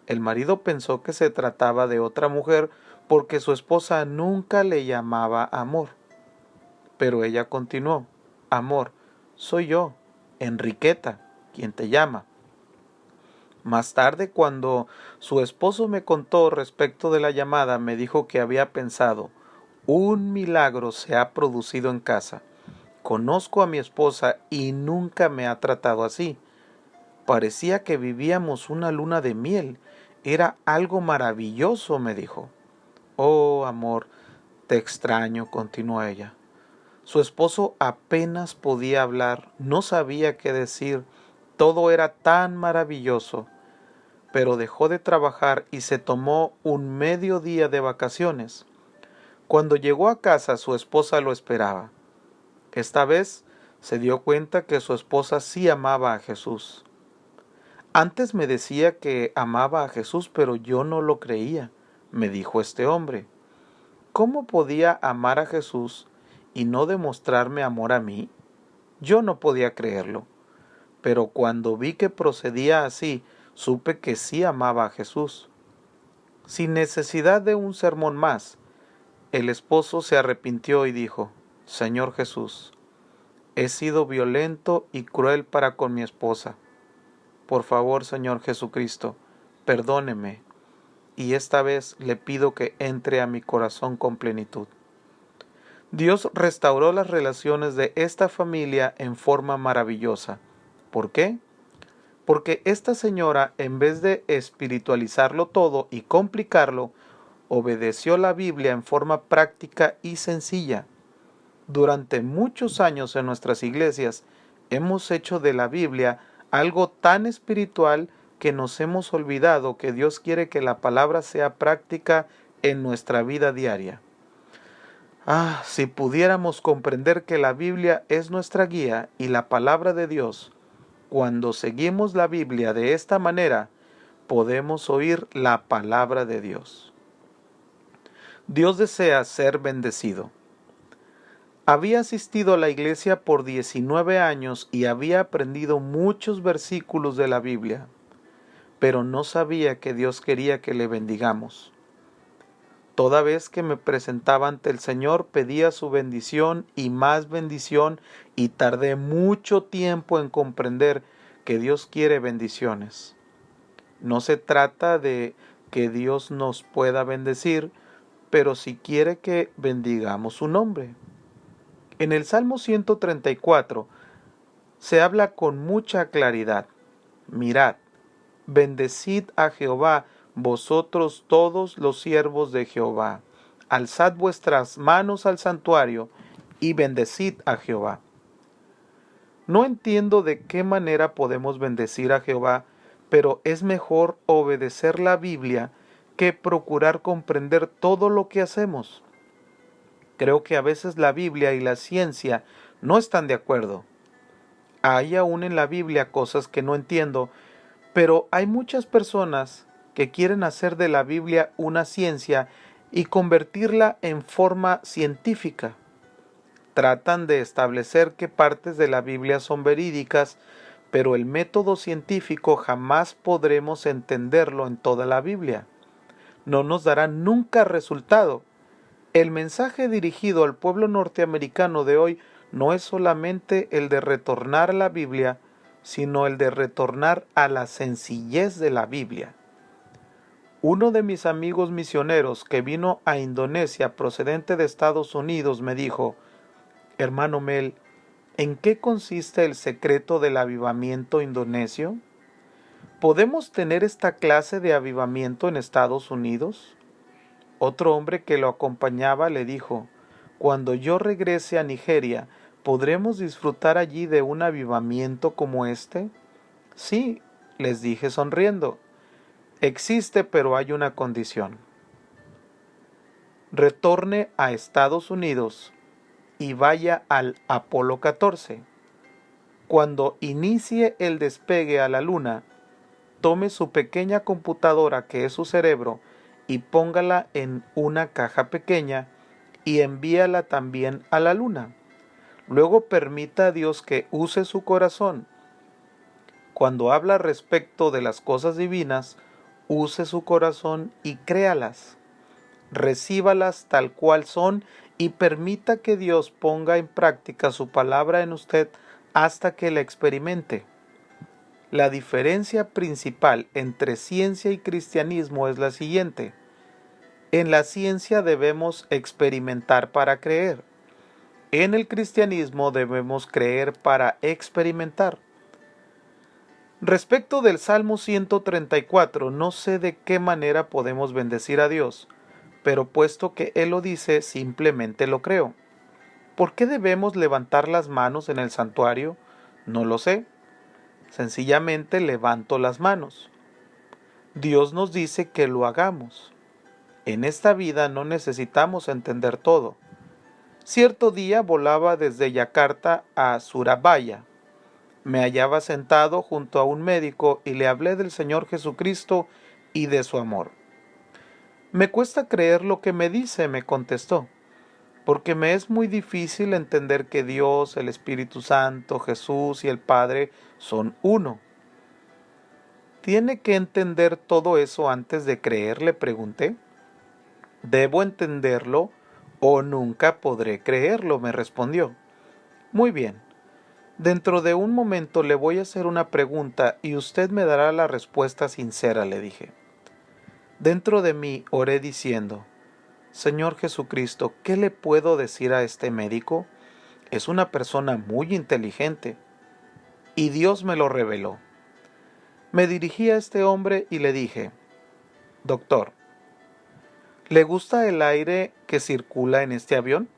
El marido pensó que se trataba de otra mujer porque su esposa nunca le llamaba amor. Pero ella continuó, «Amor, soy yo, Enriqueta, quien te llama». Más tarde, cuando su esposo me contó respecto de la llamada, me dijo que había pensado, un milagro se ha producido en casa. Conozco a mi esposa y nunca me ha tratado así. Parecía que vivíamos una luna de miel. Era algo maravilloso, me dijo. Oh, amor, te extraño, continuó ella. Su esposo apenas podía hablar, no sabía qué decir. Todo era tan maravilloso. Pero dejó de trabajar y se tomó un mediodía de vacaciones. Cuando llegó a casa, su esposa lo esperaba. Esta vez se dio cuenta que su esposa sí amaba a Jesús. Antes me decía que amaba a Jesús, pero yo no lo creía, me dijo este hombre. ¿Cómo podía amar a Jesús y no demostrarme amor a mí? Yo no podía creerlo. Pero cuando vi que procedía así, supe que sí amaba a Jesús. Sin necesidad de un sermón más, el esposo se arrepintió y dijo, Señor Jesús, he sido violento y cruel para con mi esposa. Por favor, Señor Jesucristo, perdóneme y esta vez le pido que entre a mi corazón con plenitud. Dios restauró las relaciones de esta familia en forma maravillosa. ¿Por qué? Porque esta señora, en vez de espiritualizarlo todo y complicarlo, obedeció la Biblia en forma práctica y sencilla. Durante muchos años en nuestras iglesias hemos hecho de la Biblia algo tan espiritual que nos hemos olvidado que Dios quiere que la palabra sea práctica en nuestra vida diaria. Si pudiéramos comprender que la Biblia es nuestra guía y la palabra de Dios, cuando seguimos la Biblia de esta manera, podemos oír la palabra de Dios. Dios desea ser bendecido. Había asistido a la iglesia por 19 años y había aprendido muchos versículos de la Biblia, pero no sabía que Dios quería que le bendigamos. Toda vez que me presentaba ante el Señor pedía su bendición y tardé mucho tiempo en comprender que Dios quiere bendiciones. No se trata de que Dios nos pueda bendecir, pero sí quiere que bendigamos su nombre. En el Salmo 134 se habla con mucha claridad. Mirad, bendecid a Jehová, vosotros todos los siervos de Jehová. Alzad vuestras manos al santuario y bendecid a Jehová. No entiendo de qué manera podemos bendecir a Jehová, pero es mejor obedecer la Biblia que procurar comprender todo lo que hacemos. Creo que a veces la Biblia y la ciencia no están de acuerdo. Hay aún en la Biblia cosas que no entiendo, pero hay muchas personas que quieren hacer de la Biblia una ciencia y convertirla en forma científica. Tratan de establecer qué partes de la Biblia son verídicas, pero el método científico jamás podremos entenderlo en toda la Biblia. No nos dará nunca resultado. El mensaje dirigido al pueblo norteamericano de hoy no es solamente el de retornar a la Biblia, sino el de retornar a la sencillez de la Biblia. Uno de mis amigos misioneros que vino a Indonesia procedente de Estados Unidos me dijo: Hermano Mel, ¿en qué consiste el secreto del avivamiento indonesio? ¿Podemos tener esta clase de avivamiento en Estados Unidos? Otro hombre que lo acompañaba le dijo: Cuando yo regrese a Nigeria, ¿podremos disfrutar allí de un avivamiento como este? Sí, les dije sonriendo. Existe, pero hay una condición. Retorne a Estados Unidos y vaya al Apolo 14. Cuando inicie el despegue a la Luna, tome su pequeña computadora que es su cerebro y póngala en una caja pequeña y envíala también a la Luna. Luego permita a Dios que use su corazón. Cuando habla respecto de las cosas divinas, use su corazón y créalas. Recíbalas tal cual son y permita que Dios ponga en práctica su palabra en usted hasta que la experimente. La diferencia principal entre ciencia y cristianismo es la siguiente. En la ciencia debemos experimentar para creer. En el cristianismo debemos creer para experimentar. Respecto del Salmo 134, no sé de qué manera podemos bendecir a Dios, pero puesto que Él lo dice, simplemente lo creo. ¿Por qué debemos levantar las manos en el santuario? No lo sé. Sencillamente levanto las manos. Dios nos dice que lo hagamos. En esta vida no necesitamos entender todo. Cierto día volaba desde Yakarta a Surabaya. Me hallaba sentado junto a un médico y le hablé del Señor Jesucristo y de su amor. Me cuesta creer lo que me dice, me contestó, porque me es muy difícil entender que Dios, el Espíritu Santo, Jesús y el Padre son uno. ¿Tiene que entender todo eso antes de creer?, le pregunté. ¿Debo entenderlo o nunca podré creerlo?, me respondió. Muy bien. Dentro de un momento le voy a hacer una pregunta y usted me dará la respuesta sincera, le dije. Dentro de mí oré diciendo: Señor Jesucristo, ¿qué le puedo decir a este médico? Es una persona muy inteligente. Y Dios me lo reveló. Me dirigí a este hombre y le dije: Doctor, ¿le gusta el aire que circula en este avión?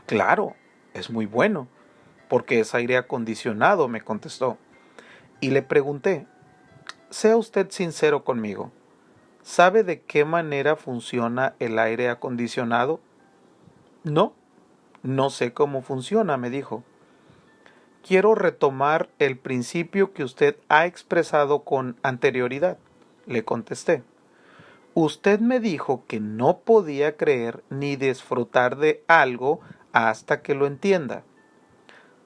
Claro, es muy bueno, porque es aire acondicionado, me contestó. Y le pregunté: sea usted sincero conmigo, ¿sabe de qué manera funciona el aire acondicionado? No, no sé cómo funciona, me dijo. Quiero retomar el principio que usted ha expresado con anterioridad, le contesté. Usted me dijo que no podía creer ni disfrutar de algo hasta que lo entienda.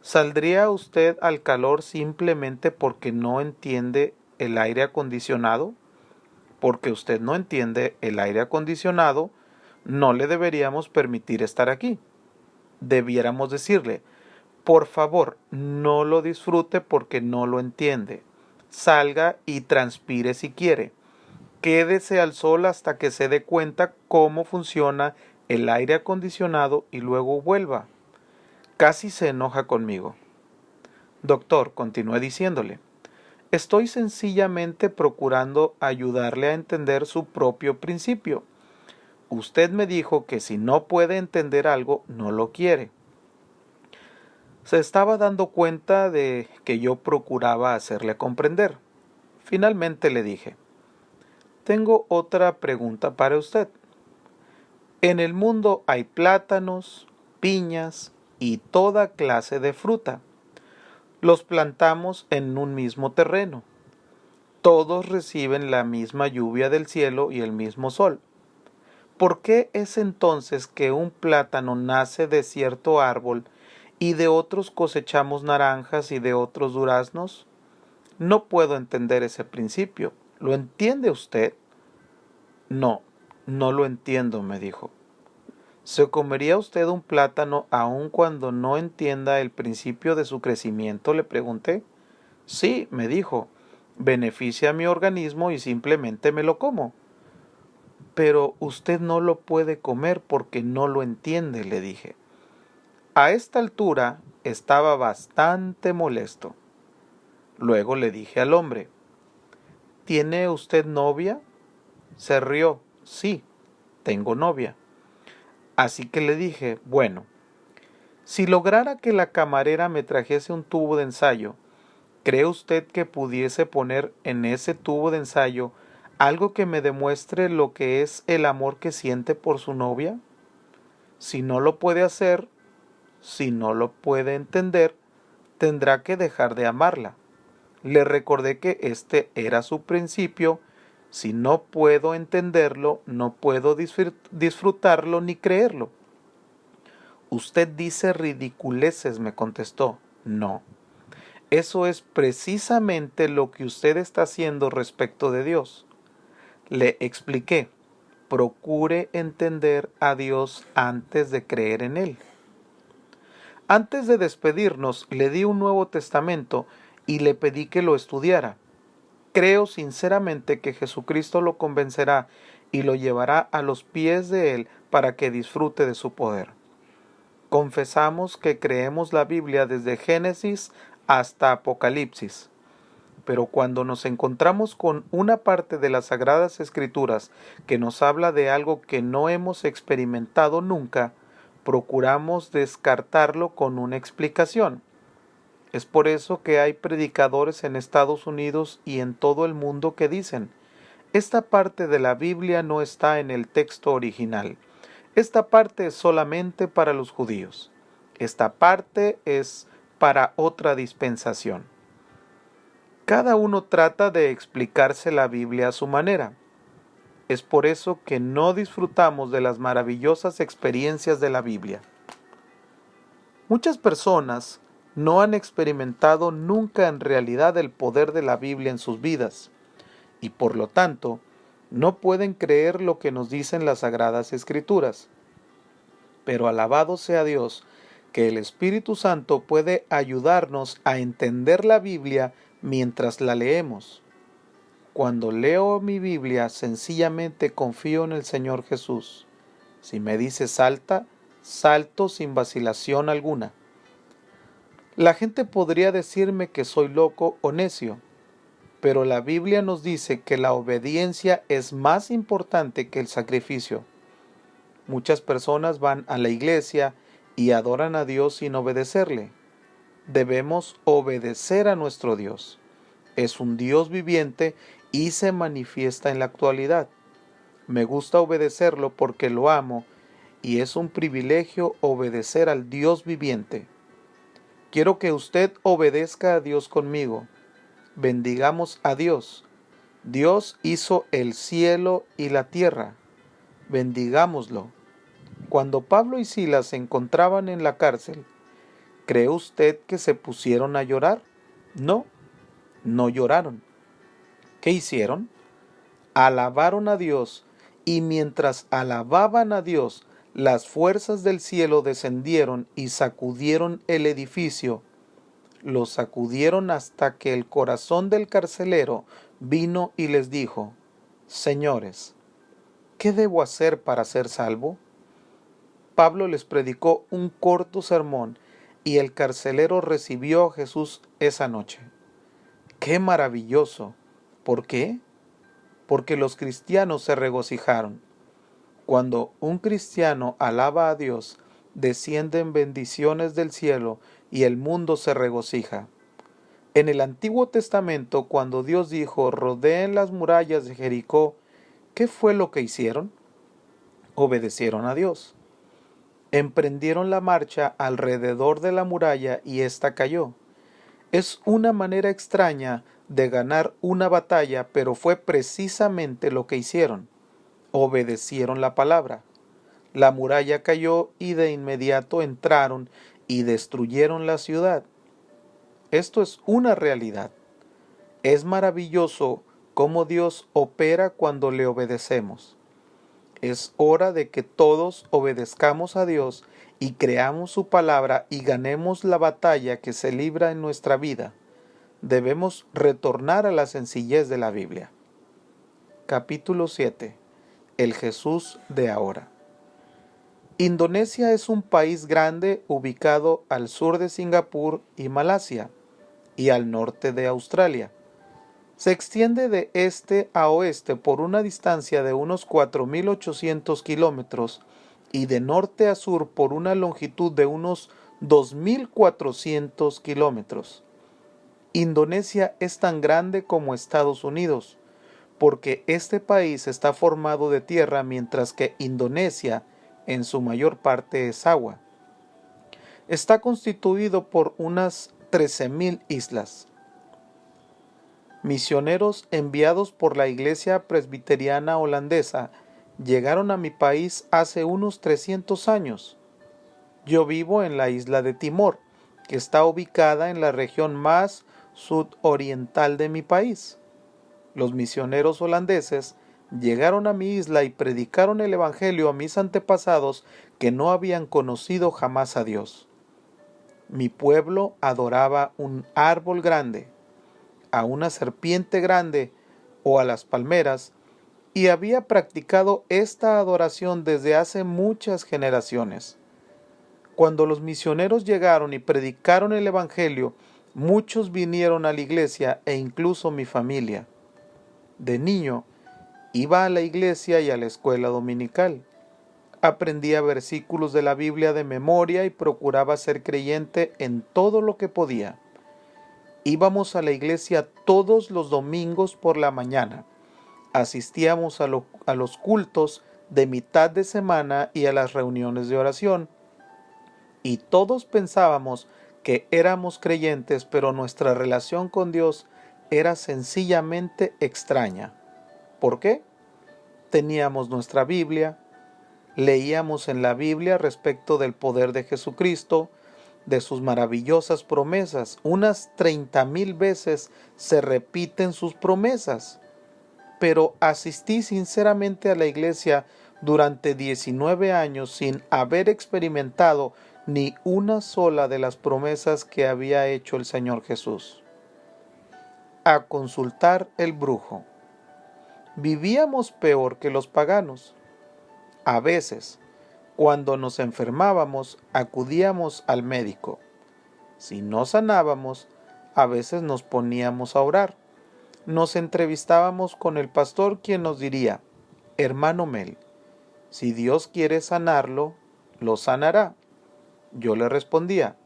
¿Saldría usted al calor simplemente porque no entiende el aire acondicionado? Porque usted no entiende el aire acondicionado, no le deberíamos permitir estar aquí. Debiéramos decirle: por favor, no lo disfrute porque no lo entiende. Salga y transpire si quiere. Quédese al sol hasta que se dé cuenta cómo funciona el aire acondicionado y luego vuelva. Casi se enoja conmigo. Doctor, continué diciéndole, estoy sencillamente procurando ayudarle a entender su propio principio. Usted me dijo que si no puede entender algo, no lo quiere. Se estaba dando cuenta de que yo procuraba hacerle comprender. Finalmente le dije: tengo otra pregunta para usted. En el mundo hay plátanos, piñas y toda clase de fruta. Los plantamos en un mismo terreno. Todos reciben la misma lluvia del cielo y el mismo sol. ¿Por qué es entonces que un plátano nace de cierto árbol y de otros cosechamos naranjas y de otros duraznos? No puedo entender ese principio. ¿Lo entiende usted? No, no lo entiendo, me dijo. ¿Se comería usted un plátano aun cuando no entienda el principio de su crecimiento?, le pregunté. Sí, me dijo, beneficia a mi organismo y simplemente me lo como. Pero usted no lo puede comer porque no lo entiende, le dije. A esta altura estaba bastante molesto. Luego le dije al hombre: ¿tiene usted novia? Se rió. Sí, tengo novia. Así que le dije: bueno, si lograra que la camarera me trajese un tubo de ensayo, ¿cree usted que pudiese poner en ese tubo de ensayo algo que me demuestre lo que es el amor que siente por su novia? Si no lo puede hacer, si no lo puede entender, tendrá que dejar de amarla. Le recordé que este era su principio. Si no puedo entenderlo, no puedo disfrutarlo ni creerlo. Usted dice ridiculeces, me contestó. No. Eso es precisamente lo que usted está haciendo respecto de Dios. Le expliqué: procure entender a Dios antes de creer en Él. Antes de despedirnos, le di un Nuevo Testamento y le pedí que lo estudiara. Creo sinceramente que Jesucristo lo convencerá y lo llevará a los pies de Él para que disfrute de su poder. Confesamos que creemos la Biblia desde Génesis hasta Apocalipsis, pero cuando nos encontramos con una parte de las Sagradas Escrituras que nos habla de algo que no hemos experimentado nunca, procuramos descartarlo con una explicación. Es por eso que hay predicadores en Estados Unidos y en todo el mundo que dicen: esta parte de la Biblia no está en el texto original. Esta parte es solamente para los judíos. Esta parte es para otra dispensación. Cada uno trata de explicarse la Biblia a su manera. Es por eso que no disfrutamos de las maravillosas experiencias de la Biblia. Muchas personas no han experimentado nunca en realidad el poder de la Biblia en sus vidas y por lo tanto no pueden creer lo que nos dicen las Sagradas Escrituras. Pero alabado sea Dios, que el Espíritu Santo puede ayudarnos a entender la Biblia mientras la leemos. Cuando leo mi Biblia, sencillamente confío en el Señor Jesús. Si me dice salta, salto sin vacilación alguna. La gente podría decirme que soy loco o necio, pero la Biblia nos dice que la obediencia es más importante que el sacrificio. Muchas personas van a la iglesia y adoran a Dios sin obedecerle. Debemos obedecer a nuestro Dios. Es un Dios viviente y se manifiesta en la actualidad. Me gusta obedecerlo porque lo amo y es un privilegio obedecer al Dios viviente. Quiero que usted obedezca a Dios conmigo. Bendigamos a Dios. Dios hizo el cielo y la tierra. Bendigámoslo. Cuando Pablo y Silas se encontraban en la cárcel, ¿cree usted que se pusieron a llorar? No, no lloraron. ¿Qué hicieron? Alabaron a Dios, y mientras alababan a Dios, las fuerzas del cielo descendieron y sacudieron el edificio. Lo sacudieron hasta que el corazón del carcelero vino y les dijo: Señores, ¿qué debo hacer para ser salvo? Pablo les predicó un corto sermón y el carcelero recibió a Jesús esa noche. ¡Qué maravilloso! ¿Por qué? Porque los cristianos se regocijaron. Cuando un cristiano alaba a Dios, descienden bendiciones del cielo y el mundo se regocija. En el Antiguo Testamento, cuando Dios dijo: rodeen las murallas de Jericó, ¿qué fue lo que hicieron? Obedecieron a Dios. Emprendieron la marcha alrededor de la muralla y ésta cayó. Es una manera extraña de ganar una batalla, pero fue precisamente lo que hicieron. Obedecieron la palabra. La muralla cayó y de inmediato entraron y destruyeron la ciudad. Esto es una realidad. Es maravilloso cómo Dios opera cuando le obedecemos. Es hora de que todos obedezcamos a Dios y creamos su palabra y ganemos la batalla que se libra en nuestra vida. Debemos retornar a la sencillez de la Biblia. Capítulo 7. El Jesús de ahora. Indonesia es un país grande ubicado al sur de Singapur y Malasia y al norte de Australia. Se extiende de este a oeste por una distancia de unos 4.800 kilómetros y de norte a sur por una longitud de unos 2.400 kilómetros. Indonesia es tan grande como Estados Unidos, porque este país está formado de tierra mientras que Indonesia en su mayor parte es agua. Está constituido por unas 13.000 islas. Misioneros enviados por la Iglesia Presbiteriana Holandesa llegaron a mi país hace unos 300 años. Yo vivo en la isla de Timor, que está ubicada en la región más sudoriental de mi país. Los misioneros holandeses llegaron a mi isla y predicaron el Evangelio a mis antepasados que no habían conocido jamás a Dios. Mi pueblo adoraba un árbol grande, a una serpiente grande o a las palmeras, y había practicado esta adoración desde hace muchas generaciones. Cuando los misioneros llegaron y predicaron el Evangelio, muchos vinieron a la iglesia e incluso mi familia. De niño, iba a la iglesia y a la escuela dominical. Aprendía versículos de la Biblia de memoria y procuraba ser creyente en todo lo que podía. Íbamos a la iglesia todos los domingos por la mañana. Asistíamos a los cultos de mitad de semana y a las reuniones de oración. Y todos pensábamos que éramos creyentes, pero nuestra relación con Dios era sencillamente extraña. ¿Por qué? Teníamos nuestra Biblia, leíamos en la Biblia respecto del poder de Jesucristo, de sus maravillosas promesas. Unas 30,000 veces se repiten sus promesas. Pero asistí sinceramente a la iglesia durante 19 años sin haber experimentado ni una sola de las promesas que había hecho el Señor Jesús. A consultar el brujo. Vivíamos peor que los paganos. A veces, cuando nos enfermábamos, acudíamos al médico. Si no sanábamos, a veces nos poníamos a orar. Nos entrevistábamos con el pastor, quien nos diría: hermano Mel, si Dios quiere sanarlo, lo sanará. Yo le respondía: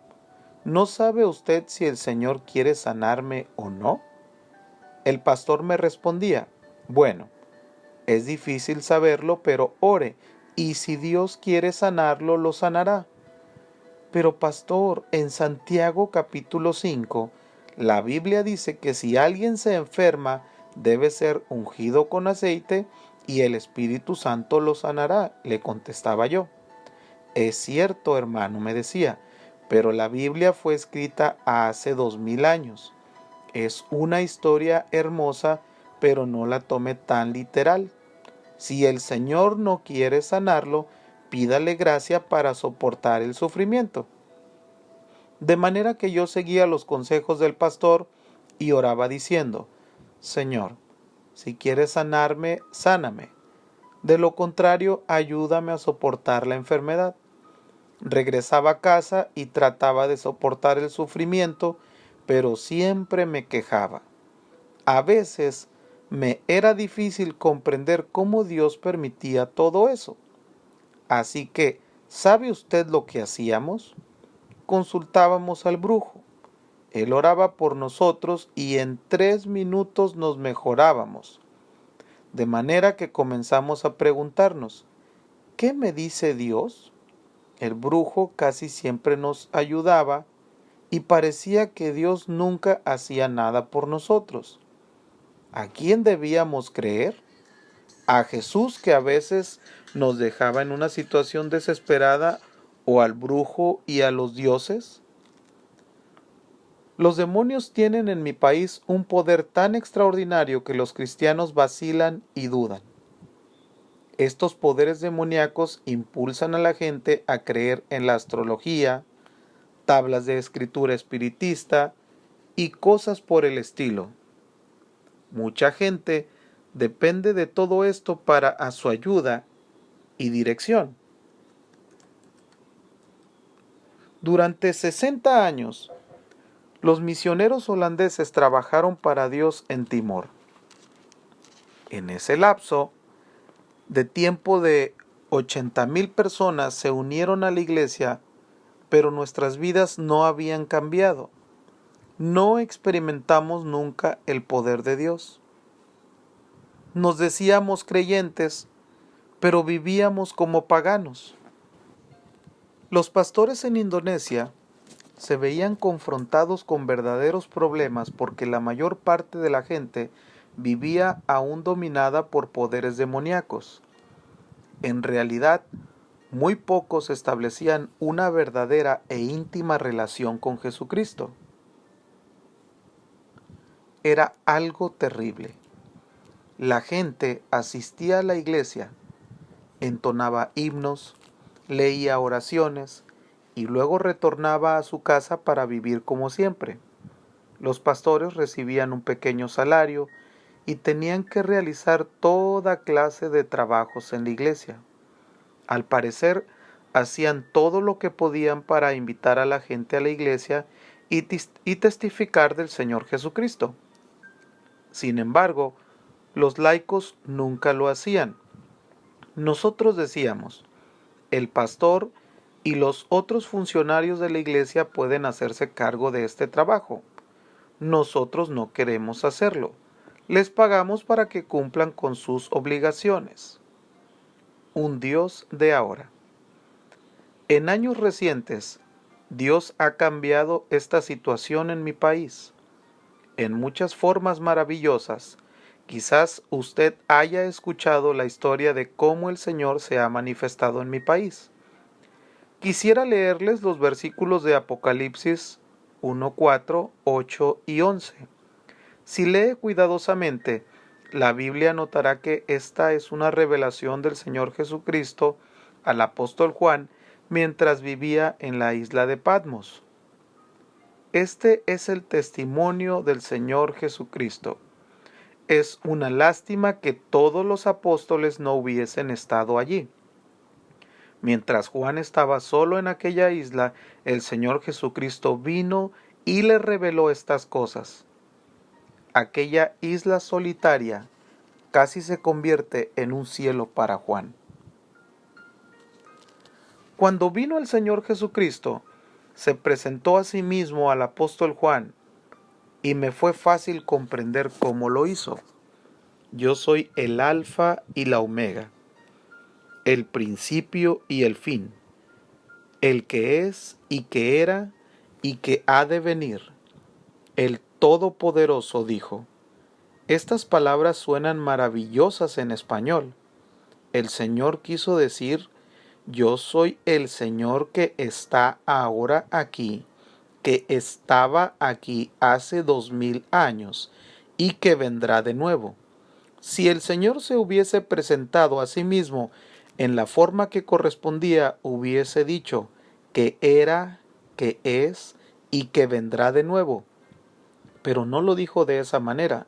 ¿no sabe usted si el Señor quiere sanarme o no? El pastor me respondía: bueno, es difícil saberlo, pero ore, y si Dios quiere sanarlo, lo sanará. Pero pastor, en Santiago capítulo 5, la Biblia dice que si alguien se enferma, debe ser ungido con aceite y el Espíritu Santo lo sanará, le contestaba yo. Es cierto, hermano, me decía, pero la Biblia fue escrita hace 2000 años. Es una historia hermosa, pero no la tome tan literal. Si el Señor no quiere sanarlo, pídale gracia para soportar el sufrimiento. De manera que yo seguía los consejos del pastor y oraba diciendo: Señor, si quieres sanarme, sáname. De lo contrario, ayúdame a soportar la enfermedad. Regresaba a casa y trataba de soportar el sufrimiento, pero siempre me quejaba. A veces me era difícil comprender cómo Dios permitía todo eso. Así que, ¿sabe usted lo que hacíamos? Consultábamos al brujo. Él oraba por nosotros y en 3 minutos nos mejorábamos. De manera que comenzamos a preguntarnos: ¿qué me dice Dios? El brujo casi siempre nos ayudaba y parecía que Dios nunca hacía nada por nosotros. ¿A quién debíamos creer? ¿A Jesús, que a veces nos dejaba en una situación desesperada, o al brujo y a los dioses? Los demonios tienen en mi país un poder tan extraordinario que los cristianos vacilan y dudan. Estos poderes demoníacos impulsan a la gente a creer en la astrología, tablas de escritura espiritista y cosas por el estilo. Mucha gente depende de todo esto para a su ayuda y dirección. Durante 60 años, los misioneros holandeses trabajaron para Dios en Timor. En ese lapso de tiempo de 80,000 personas se unieron a la iglesia, pero nuestras vidas no habían cambiado. No experimentamos nunca el poder de Dios. Nos decíamos creyentes, pero vivíamos como paganos. Los pastores en Indonesia se veían confrontados con verdaderos problemas porque la mayor parte de la gente vivía aún dominada por poderes demoníacos. En realidad, muy pocos establecían una verdadera e íntima relación con Jesucristo. Era algo terrible. La gente asistía a la iglesia, entonaba himnos, leía oraciones y luego retornaba a su casa para vivir como siempre. Los pastores recibían un pequeño salario y tenían que realizar toda clase de trabajos en la iglesia. Al parecer, hacían todo lo que podían para invitar a la gente a la iglesia y testificar del Señor Jesucristo. Sin embargo, los laicos nunca lo hacían. Nosotros decíamos: el pastor y los otros funcionarios de la iglesia pueden hacerse cargo de este trabajo. Nosotros no queremos hacerlo. Les pagamos para que cumplan con sus obligaciones. Un Dios de ahora. En años recientes, Dios ha cambiado esta situación en mi país en muchas formas maravillosas. Quizás usted haya escuchado la historia de cómo el Señor se ha manifestado en mi país. Quisiera leerles los versículos de Apocalipsis 1, 4, 8 y 11. Si lee cuidadosamente, la Biblia notará que esta es una revelación del Señor Jesucristo al apóstol Juan mientras vivía en la isla de Patmos. Este es el testimonio del Señor Jesucristo. Es una lástima que todos los apóstoles no hubiesen estado allí. Mientras Juan estaba solo en aquella isla, el Señor Jesucristo vino y le reveló estas cosas. Aquella isla solitaria casi se convierte en un cielo para Juan. Cuando vino el Señor Jesucristo, se presentó a sí mismo al apóstol Juan, y me fue fácil comprender cómo lo hizo. Yo soy el Alfa y la Omega, el principio y el fin, el que es y que era y que ha de venir. El Todopoderoso dijo. Estas palabras suenan maravillosas en español. El Señor quiso decir, yo soy el Señor que está ahora aquí, que estaba aquí hace 2000 años y que vendrá de nuevo. Si el Señor se hubiese presentado a sí mismo en la forma que correspondía, hubiese dicho que era, que es y que vendrá de nuevo. Pero no lo dijo de esa manera.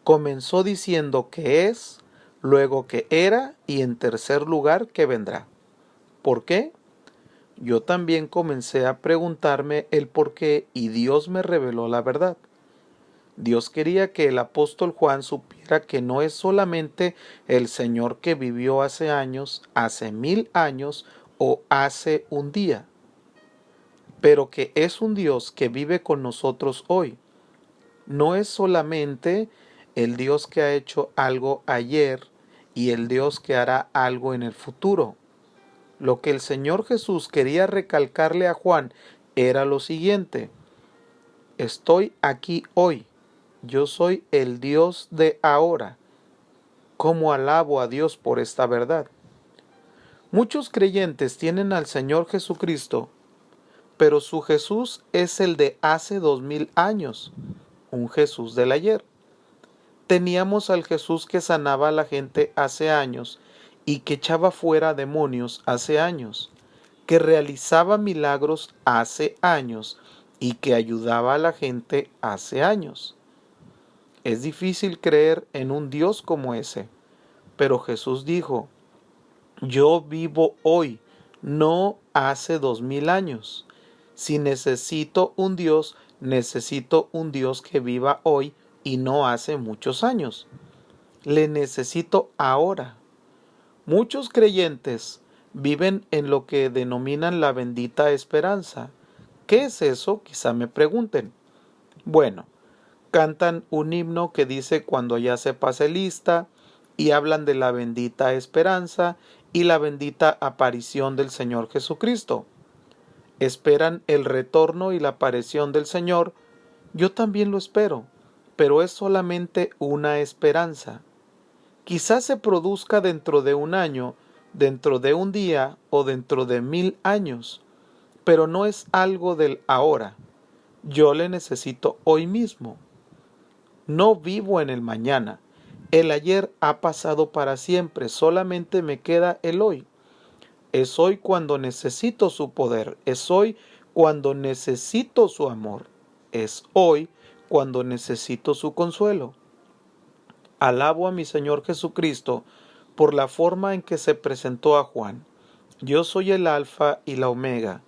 Comenzó diciendo que es, luego que era y en tercer lugar que vendrá. ¿Por qué? Yo también comencé a preguntarme el por qué y Dios me reveló la verdad. Dios quería que el apóstol Juan supiera que no es solamente el Señor que vivió hace años, hace 1000 años o hace un día, pero que es un Dios que vive con nosotros hoy. No es solamente el Dios que ha hecho algo ayer y el Dios que hará algo en el futuro. Lo que el Señor Jesús quería recalcarle a Juan era lo siguiente: estoy aquí hoy, yo soy el Dios de ahora. ¿Cómo alabo a Dios por esta verdad? Muchos creyentes tienen al Señor Jesucristo, pero su Jesús es el de hace 2000 años, un Jesús del ayer. Teníamos al Jesús que sanaba a la gente hace años y que echaba fuera demonios hace años, que realizaba milagros hace años y que ayudaba a la gente hace años. Es difícil creer en un Dios como ese, pero Jesús dijo, yo vivo hoy, no hace 2000 años. Si necesito un Dios que viva hoy y no hace muchos años. Le necesito ahora. Muchos creyentes viven en lo que denominan la bendita esperanza. ¿Qué es eso? Quizá me pregunten. Bueno, cantan un himno que dice cuando ya se pase lista y hablan de la bendita esperanza y la bendita aparición del Señor Jesucristo. Esperan el retorno y la aparición del Señor. Yo también lo espero, pero es solamente una esperanza. Quizás se produzca dentro de un año, dentro de un día o dentro de 1000 años, pero no es algo del ahora. Yo le necesito hoy mismo. No vivo en el mañana. El ayer ha pasado para siempre, solamente me queda el hoy. Es hoy cuando necesito su poder, es hoy cuando necesito su amor, es hoy cuando necesito su consuelo. Alabo a mi Señor Jesucristo por la forma en que se presentó a Juan. Yo soy el Alfa y la Omega,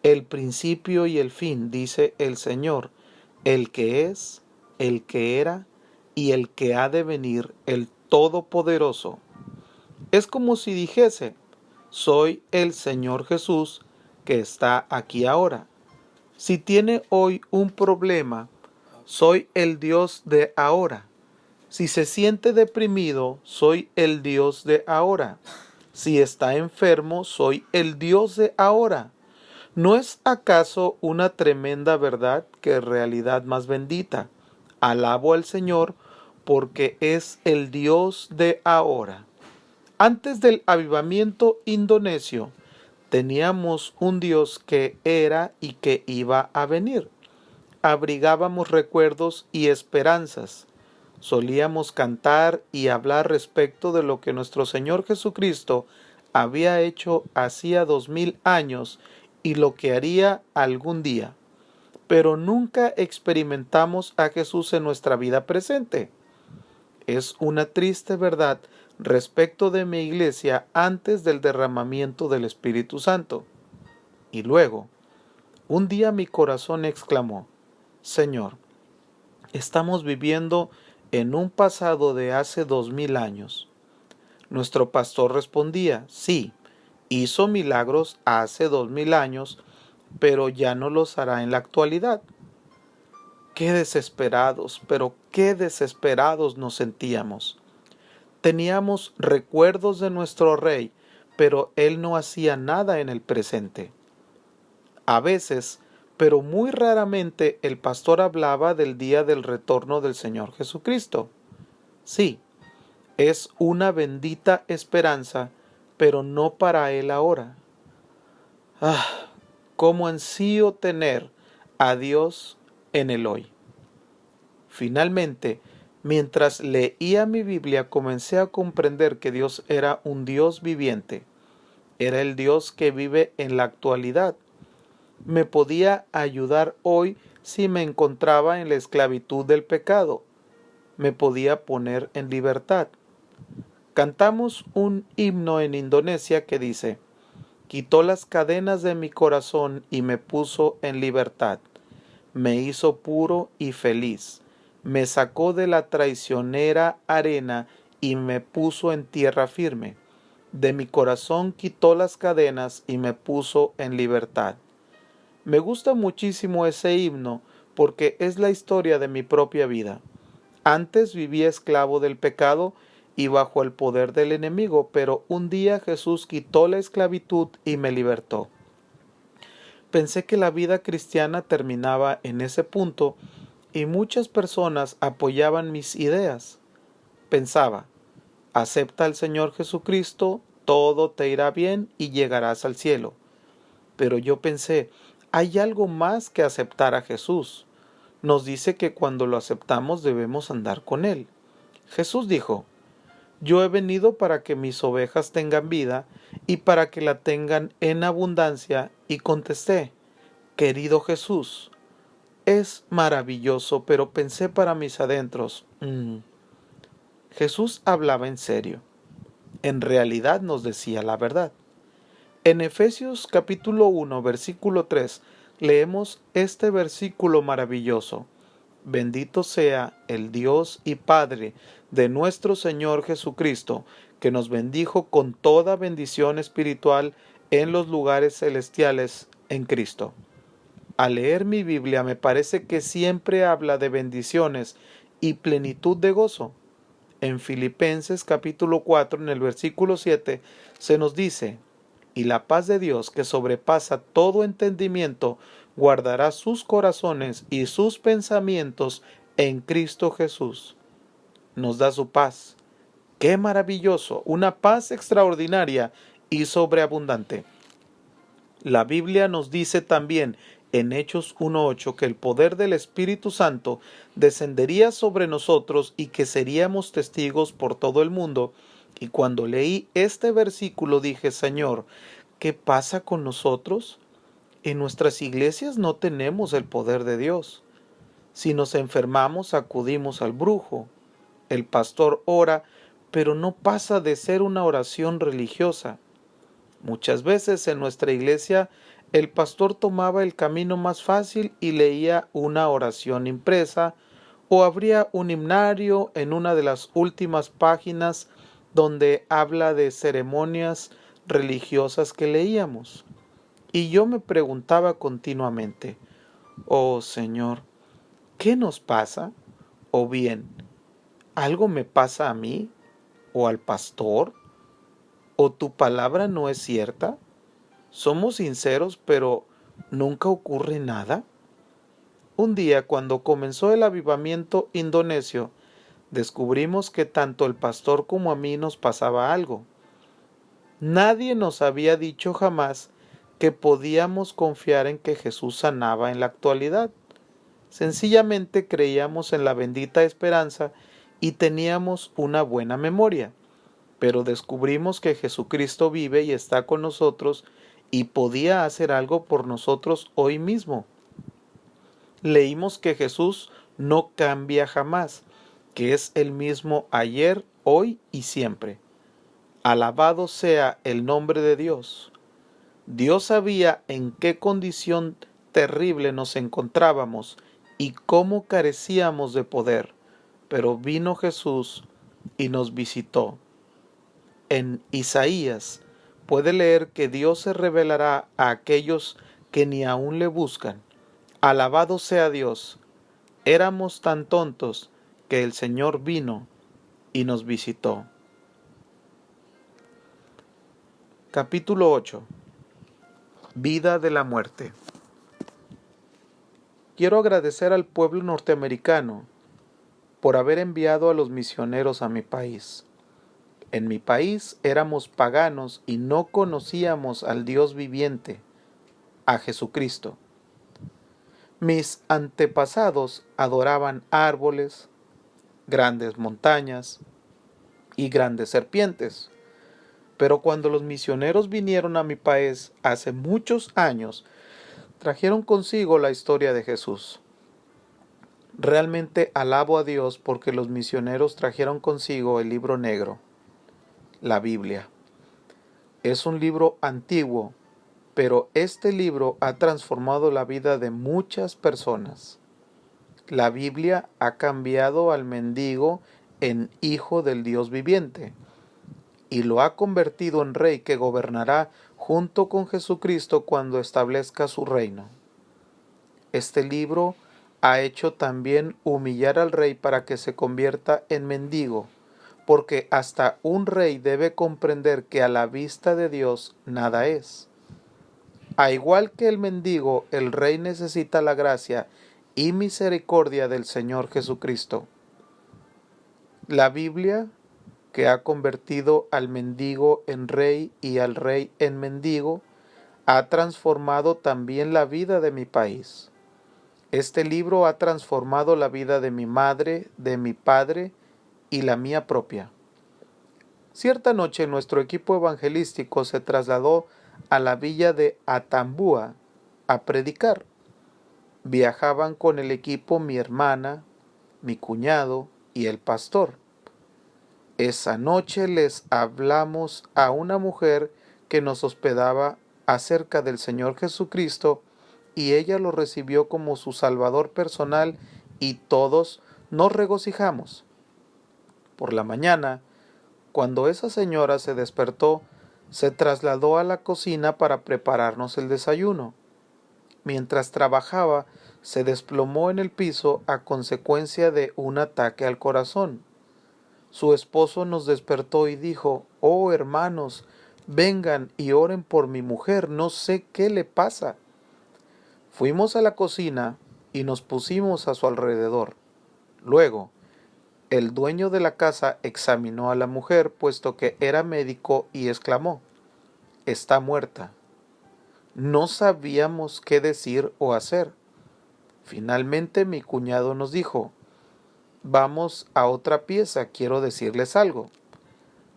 el principio y el fin, dice el Señor, el que es, el que era y el que ha de venir, el Todopoderoso. Es como si dijese, soy el Señor Jesús que está aquí ahora. Si tiene hoy un problema, soy el Dios de ahora. Si se siente deprimido, soy el Dios de ahora. Si está enfermo, soy el Dios de ahora. ¿No es acaso una tremenda verdad que realidad más bendita? Alabo al Señor porque es el Dios de ahora. Antes del avivamiento indonesio, teníamos un Dios que era y que iba a venir. Abrigábamos recuerdos y esperanzas. Solíamos cantar y hablar respecto de lo que nuestro Señor Jesucristo había hecho hacía 2000 años y lo que haría algún día. Pero nunca experimentamos a Jesús en nuestra vida presente. es una triste verdad respecto de mi iglesia antes del derramamiento del Espíritu Santo. Y luego, un día mi corazón exclamó: Señor, estamos viviendo en un pasado de hace 2000 años. Nuestro pastor respondía: sí, hizo milagros hace 2000 años, pero ya no los hará en la actualidad. Qué desesperados, pero qué desesperados nos sentíamos. Teníamos recuerdos de nuestro rey, pero él no hacía nada en el presente. A veces, pero muy raramente, el pastor hablaba del día del retorno del Señor Jesucristo. Sí, es una bendita esperanza, pero no para él ahora. Ah, cómo ansío tener a Dios en el hoy. Finalmente, mientras leía mi Biblia, comencé a comprender que Dios era un Dios viviente. Era el Dios que vive en la actualidad. Me podía ayudar hoy si me encontraba en la esclavitud del pecado. Me podía poner en libertad. Cantamos un himno en Indonesia que dice: quitó las cadenas de mi corazón y me puso en libertad. Me hizo puro y feliz. Me sacó de la traicionera arena y me puso en tierra firme. De mi corazón quitó las cadenas y me puso en libertad. Me gusta muchísimo ese himno porque es la historia de mi propia vida. Antes vivía esclavo del pecado y bajo el poder del enemigo, pero un día Jesús quitó la esclavitud y me libertó. Pensé que la vida cristiana terminaba en ese punto y muchas personas apoyaban mis ideas. Pensaba: acepta al Señor Jesucristo, todo te irá bien y llegarás al cielo. Pero yo pensé: hay algo más que aceptar a Jesús. Nos dice que cuando lo aceptamos debemos andar con Él. Jesús dijo: yo he venido para que mis ovejas tengan vida y para que la tengan en abundancia. Y contesté: querido Jesús, es maravilloso, pero pensé para mis adentros, Jesús hablaba en serio. En realidad nos decía la verdad. En Efesios capítulo 1, versículo 3, leemos este versículo maravilloso: bendito sea el Dios y Padre de nuestro Señor Jesucristo, que nos bendijo con toda bendición espiritual en los lugares celestiales en Cristo. Al leer mi Biblia me parece que siempre habla de bendiciones y plenitud de gozo. En Filipenses capítulo 4, en el versículo 7, se nos dice: y la paz de Dios, que sobrepasa todo entendimiento, guardará sus corazones y sus pensamientos en Cristo Jesús. Nos da su paz. ¡Qué maravilloso! Una paz extraordinaria y sobreabundante. La Biblia nos dice también en Hechos 1:8 que el poder del Espíritu Santo descendería sobre nosotros y que seríamos testigos por todo el mundo. Y cuando leí este versículo dije: Señor, ¿qué pasa con nosotros? En nuestras iglesias no tenemos el poder de Dios. Si nos enfermamos, acudimos al brujo. El pastor ora, pero no pasa de ser una oración religiosa. Muchas veces en nuestra iglesia el pastor tomaba el camino más fácil y leía una oración impresa o abría un himnario en una de las últimas páginas donde habla de ceremonias religiosas que leíamos. Y yo me preguntaba continuamente: oh Señor, ¿qué nos pasa? O bien, ¿algo me pasa a mí? ¿O al pastor? ¿O tu palabra no es cierta? ¿Somos sinceros pero nunca ocurre nada? Un día, cuando comenzó el avivamiento indonesio, descubrimos que tanto el pastor como a mí nos pasaba algo. Nadie nos había dicho jamás que podíamos confiar en que Jesús sanaba en la actualidad. Sencillamente creíamos en la bendita esperanza y teníamos una buena memoria. Pero descubrimos que Jesucristo vive y está con nosotros y podía hacer algo por nosotros hoy mismo. Leímos que Jesús no cambia jamás, que es el mismo ayer, hoy y siempre. Alabado sea el nombre de Dios. Dios sabía en qué condición terrible nos encontrábamos y cómo carecíamos de poder, pero vino Jesús y nos visitó. En Isaías puede leer que Dios se revelará a aquellos que ni aún le buscan. Alabado sea Dios. Éramos tan tontos que el Señor vino y nos visitó. Capítulo 8. Vida de la muerte. Quiero agradecer al pueblo norteamericano por haber enviado a los misioneros a mi país. En mi país éramos paganos y no conocíamos al Dios viviente, a Jesucristo. Mis antepasados adoraban árboles, grandes montañas y grandes serpientes. Pero cuando los misioneros vinieron a mi país hace muchos años, trajeron consigo la historia de Jesús. Realmente alabo a Dios porque los misioneros trajeron consigo el libro negro, la Biblia. Es un libro antiguo, pero este libro ha transformado la vida de muchas personas. La Biblia ha cambiado al mendigo en hijo del Dios viviente y lo ha convertido en rey que gobernará junto con Jesucristo cuando establezca su reino. Este libro ha hecho también humillar al rey para que se convierta en mendigo, porque hasta un rey debe comprender que a la vista de Dios nada es. A igual que el mendigo, el rey necesita la gracia y misericordia del Señor Jesucristo. La Biblia, que ha convertido al mendigo en rey y al rey en mendigo, ha transformado también la vida de mi país. Este libro ha transformado la vida de mi madre, de mi padre y la mía propia. Cierta noche nuestro equipo evangelístico se trasladó a la villa de Atambúa a predicar. Viajaban con el equipo mi hermana, mi cuñado y el pastor. Esa noche les hablamos a una mujer que nos hospedaba acerca del Señor Jesucristo y ella lo recibió como su Salvador personal y todos nos regocijamos. Por la mañana, cuando esa señora se despertó, se trasladó a la cocina para prepararnos el desayuno. Mientras trabajaba, se desplomó en el piso a consecuencia de un ataque al corazón. Su esposo nos despertó y dijo: «Oh, hermanos, vengan y oren por mi mujer, no sé qué le pasa». Fuimos a la cocina y nos pusimos a su alrededor. Luego, el dueño de la casa examinó a la mujer, puesto que era médico, y exclamó: «Está muerta». No sabíamos qué decir o hacer. Finalmente mi cuñado nos dijo: «Vamos a otra pieza, quiero decirles algo».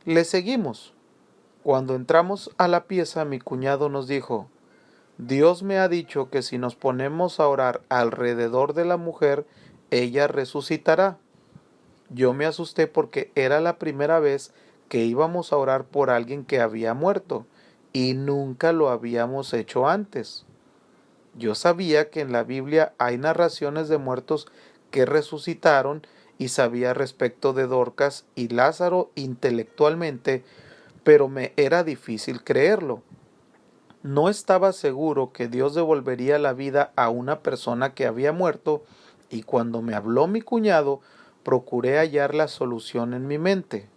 Le seguimos. Cuando entramos a la pieza, mi cuñado nos dijo: «Dios me ha dicho que si nos ponemos a orar alrededor de la mujer, ella resucitará». Yo me asusté porque era la primera vez que íbamos a orar por alguien que había muerto y nunca lo habíamos hecho antes. Yo sabía que en la Biblia hay narraciones de muertos que resucitaron y sabía respecto de Dorcas y Lázaro intelectualmente, pero me era difícil creerlo. No estaba seguro que Dios devolvería la vida a una persona que había muerto, y cuando me habló mi cuñado, procuré hallar la solución en mi mente.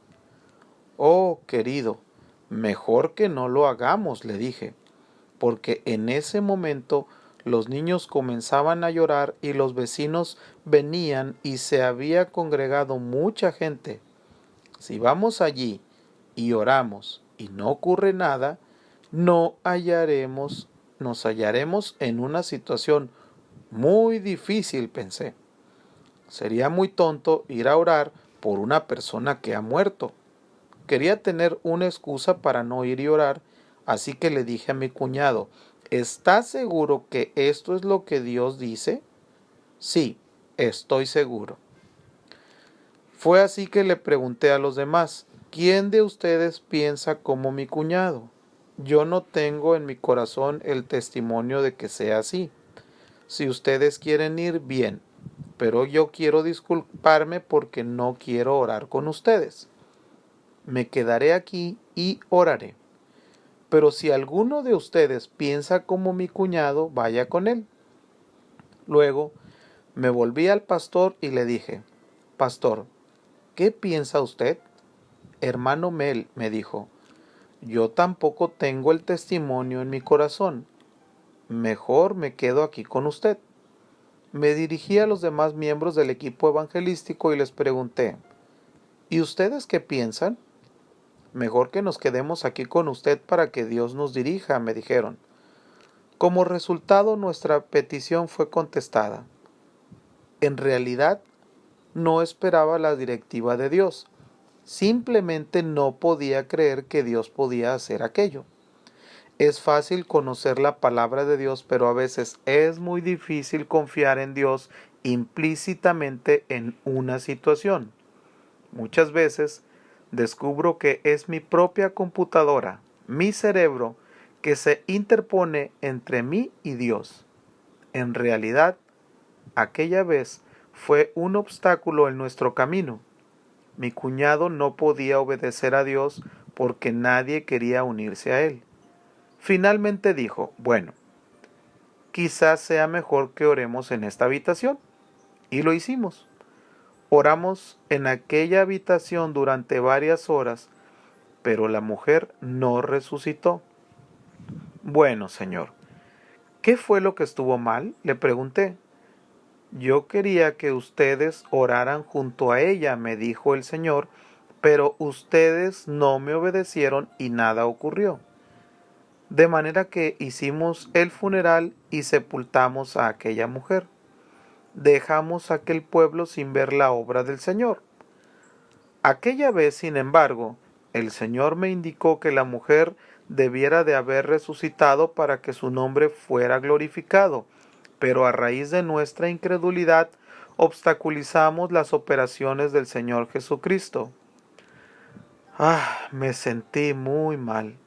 «Oh, querido, mejor que no lo hagamos», le dije, porque en ese momento los niños comenzaban a llorar y los vecinos venían y se había congregado mucha gente. Si vamos allí y oramos y no ocurre nada, nos hallaremos en una situación muy difícil, pensé. Sería muy tonto ir a orar por una persona que ha muerto. Quería tener una excusa para no ir y orar, así que le dije a mi cuñado: «¿Estás seguro que esto es lo que Dios dice?». «Sí, estoy seguro». Fue así que le pregunté a los demás, ¿quién de ustedes piensa como mi cuñado? Yo no tengo en mi corazón el testimonio de que sea así. Si ustedes quieren ir, bien, pero yo quiero disculparme porque no quiero orar con ustedes. Me quedaré aquí y oraré. Pero si alguno de ustedes piensa como mi cuñado, vaya con él. Luego me volví al pastor y le dije, Pastor, ¿qué piensa usted? Hermano Mel, me dijo, yo tampoco tengo el testimonio en mi corazón. Mejor me quedo aquí con usted. Me dirigí a los demás miembros del equipo evangelístico y les pregunté, ¿y ustedes qué piensan? Mejor que nos quedemos aquí con usted para que Dios nos dirija, me dijeron. Como resultado, nuestra petición fue contestada. En realidad, no esperaba la directiva de Dios. Simplemente no podía creer que Dios podía hacer aquello. Es fácil conocer la palabra de Dios, pero a veces es muy difícil confiar en Dios implícitamente en una situación. Muchas veces descubro que es mi propia computadora, mi cerebro, que se interpone entre mí y Dios. En realidad, aquella vez fue un obstáculo en nuestro camino. Mi cuñado no podía obedecer a Dios porque nadie quería unirse a él. Finalmente dijo, bueno, quizás sea mejor que oremos en esta habitación. Y lo hicimos. Oramos en aquella habitación durante varias horas, pero la mujer no resucitó. Bueno, señor, ¿qué fue lo que estuvo mal? Le pregunté. Yo quería que ustedes oraran junto a ella, me dijo el señor, pero ustedes no me obedecieron y nada ocurrió. De manera que hicimos el funeral y sepultamos a aquella mujer. Dejamos a aquel pueblo sin ver la obra del Señor. Aquella vez, sin embargo, el Señor me indicó que la mujer debiera de haber resucitado para que su nombre fuera glorificado, pero a raíz de nuestra incredulidad obstaculizamos las operaciones del Señor Jesucristo. Me sentí muy mal.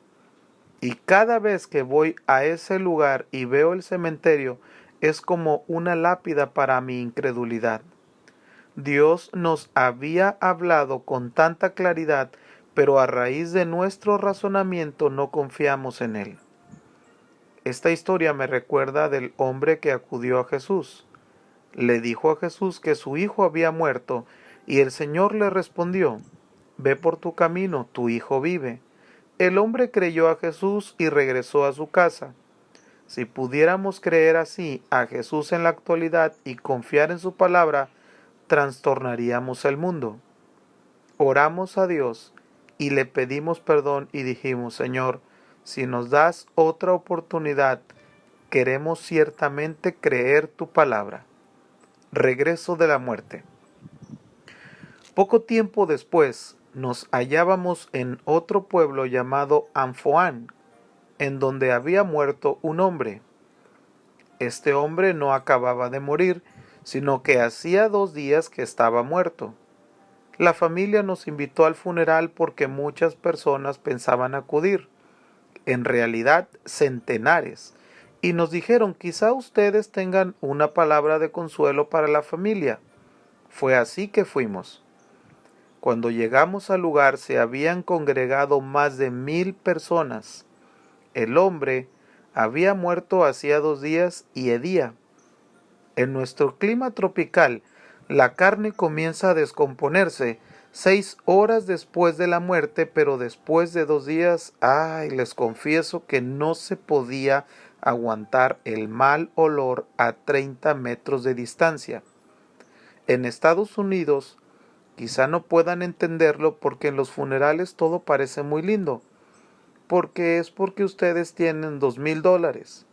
Y cada vez que voy a ese lugar y veo el cementerio, es como una lápida para mi incredulidad. Dios nos había hablado con tanta claridad, pero a raíz de nuestro razonamiento no confiamos en Él. Esta historia me recuerda del hombre que acudió a Jesús. Le dijo a Jesús que su hijo había muerto, y el Señor le respondió, «Ve por tu camino, tu hijo vive». El hombre creyó a Jesús y regresó a su casa. Si pudiéramos creer así a Jesús en la actualidad y confiar en su palabra, trastornaríamos el mundo. Oramos a Dios y le pedimos perdón y dijimos, Señor, si nos das otra oportunidad, queremos ciertamente creer tu palabra. Regreso de la muerte. Poco tiempo después, nos hallábamos en otro pueblo llamado Anfoán, en donde había muerto un hombre. Este hombre no acababa de morir, sino que hacía 2 días que estaba muerto. La familia nos invitó al funeral porque muchas personas pensaban acudir, en realidad centenares, y nos dijeron quizá ustedes tengan una palabra de consuelo para la familia. Fue así que fuimos. Cuando llegamos al lugar se habían congregado más de 1000 personas. El hombre había muerto hacía 2 días y hedía. En nuestro clima tropical, la carne comienza a descomponerse 6 horas después de la muerte, pero después de 2 días, les confieso que no se podía aguantar el mal olor a 30 metros de distancia. En Estados Unidos, quizá no puedan entenderlo porque en los funerales todo parece muy lindo, porque ustedes tienen $2000.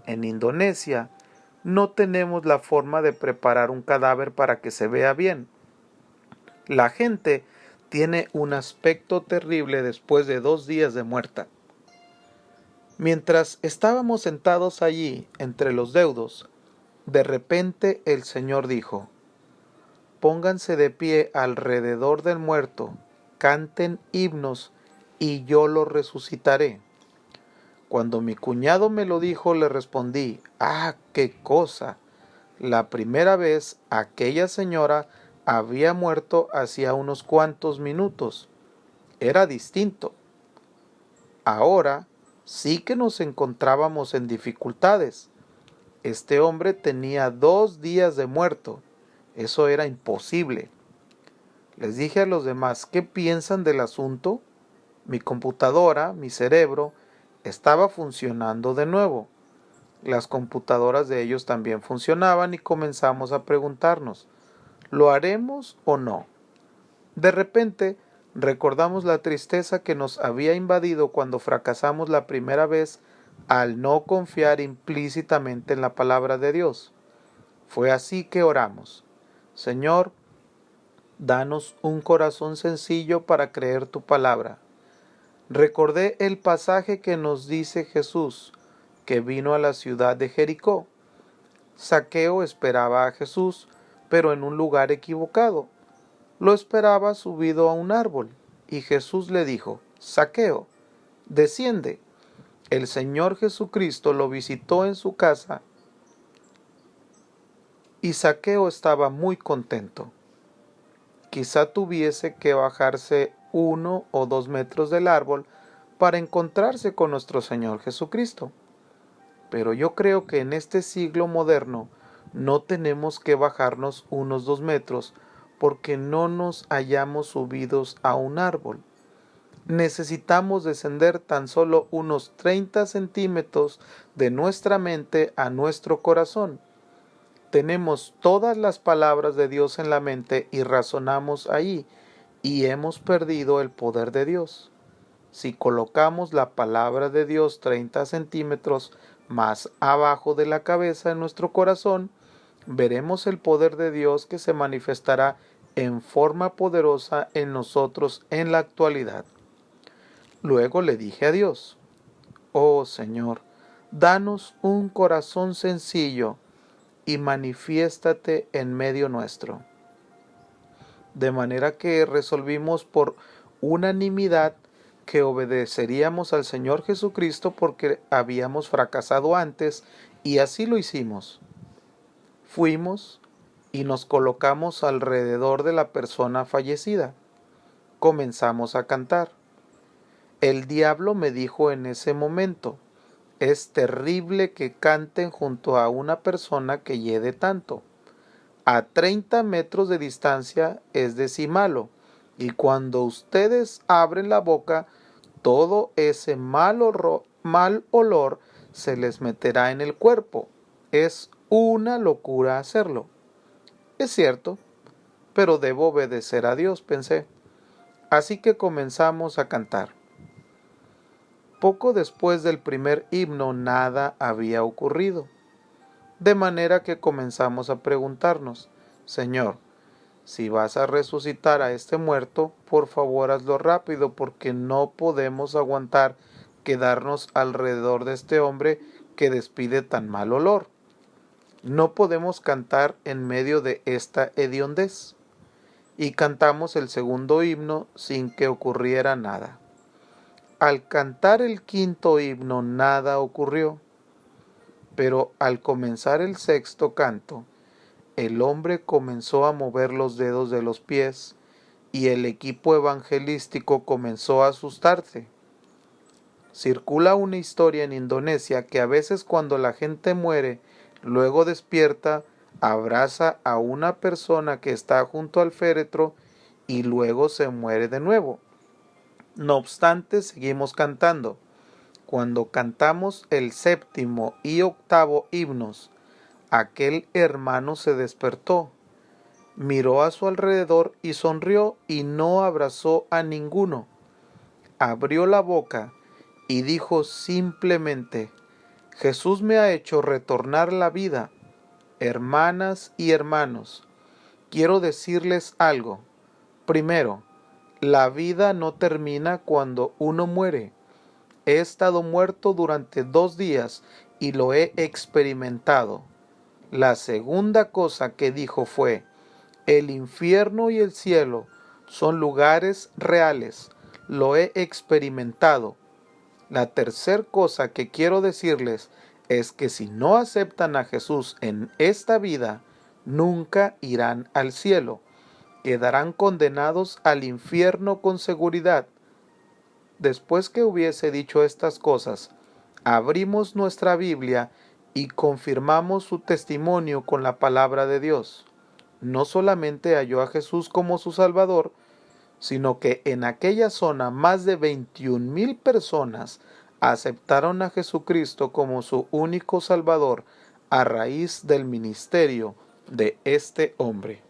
En Indonesia, no tenemos la forma de preparar un cadáver para que se vea bien. La gente tiene un aspecto terrible después de 2 días de muerta. Mientras estábamos sentados allí entre los deudos, de repente el Señor dijo, pónganse de pie alrededor del muerto, canten himnos y yo lo resucitaré. Cuando mi cuñado me lo dijo, le respondí, ¡ah, qué cosa! La primera vez aquella señora había muerto hacía unos cuantos minutos. Era distinto. Ahora sí que nos encontrábamos en dificultades. Este hombre tenía 2 días de muerto. Eso era imposible. Les dije a los demás, ¿qué piensan del asunto? Mi computadora, mi cerebro, estaba funcionando de nuevo. Las computadoras de ellos también funcionaban y comenzamos a preguntarnos, ¿lo haremos o no? De repente, recordamos la tristeza que nos había invadido cuando fracasamos la primera vez al no confiar implícitamente en la palabra de Dios. Fue así que oramos. Señor, danos un corazón sencillo para creer tu palabra. Recordé el pasaje que nos dice Jesús, que vino a la ciudad de Jericó. Zaqueo esperaba a Jesús, pero en un lugar equivocado. Lo esperaba subido a un árbol, y Jesús le dijo, Zaqueo, desciende. El Señor Jesucristo lo visitó en su casa, y Zaqueo estaba muy contento. Quizá tuviese que bajarse 1 o 2 metros del árbol para encontrarse con nuestro Señor Jesucristo. Pero yo creo que en este siglo moderno no tenemos que bajarnos unos 2 metros porque no nos hayamos subidos a un árbol. Necesitamos descender tan solo unos 30 centímetros de nuestra mente a nuestro corazón. Tenemos todas las palabras de Dios en la mente y razonamos ahí, y hemos perdido el poder de Dios. Si colocamos la palabra de Dios 30 centímetros más abajo de la cabeza en nuestro corazón, veremos el poder de Dios que se manifestará en forma poderosa en nosotros en la actualidad. Luego le dije a Dios, oh Señor, danos un corazón sencillo y manifiéstate en medio nuestro. De manera que resolvimos por unanimidad que obedeceríamos al Señor Jesucristo porque habíamos fracasado antes, y así lo hicimos. Fuimos y nos colocamos alrededor de la persona fallecida. Comenzamos a cantar. El diablo me dijo en ese momento, es terrible que canten junto a una persona que hiede tanto. A 30 metros de distancia es decimalo, y cuando ustedes abren la boca, todo ese mal olor se les meterá en el cuerpo. Es una locura hacerlo. Es cierto, pero debo obedecer a Dios, pensé. Así que comenzamos a cantar. Poco después del primer himno nada había ocurrido, de manera que comenzamos a preguntarnos, Señor, si vas a resucitar a este muerto, por favor hazlo rápido, porque no podemos aguantar quedarnos alrededor de este hombre que despide tan mal olor. No podemos cantar en medio de esta hediondez. Y cantamos el segundo himno sin que ocurriera nada. Al cantar el quinto himno nada ocurrió, pero al comenzar el sexto canto, el hombre comenzó a mover los dedos de los pies y el equipo evangelístico comenzó a asustarse. Circula una historia en Indonesia que a veces cuando la gente muere, luego despierta, abraza a una persona que está junto al féretro y luego se muere de nuevo. No obstante, seguimos cantando. Cuando cantamos el séptimo y octavo himnos, aquel hermano se despertó, miró a su alrededor y sonrió y no abrazó a ninguno. Abrió la boca y dijo simplemente, Jesús me ha hecho retornar la vida. Hermanas y hermanos, quiero decirles algo. Primero, la vida no termina cuando uno muere. He estado muerto durante 2 días y lo he experimentado. La segunda cosa que dijo fue, El infierno y el cielo son lugares reales. Lo he experimentado. La tercera cosa que quiero decirles es que si no aceptan a Jesús en esta vida, nunca irán al cielo. Quedarán condenados al infierno con seguridad. Después que hubiese dicho estas cosas, abrimos nuestra Biblia y confirmamos su testimonio con la palabra de Dios. No solamente halló a Jesús como su Salvador, sino que en aquella zona más de 21,000 personas aceptaron a Jesucristo como su único Salvador a raíz del ministerio de este hombre.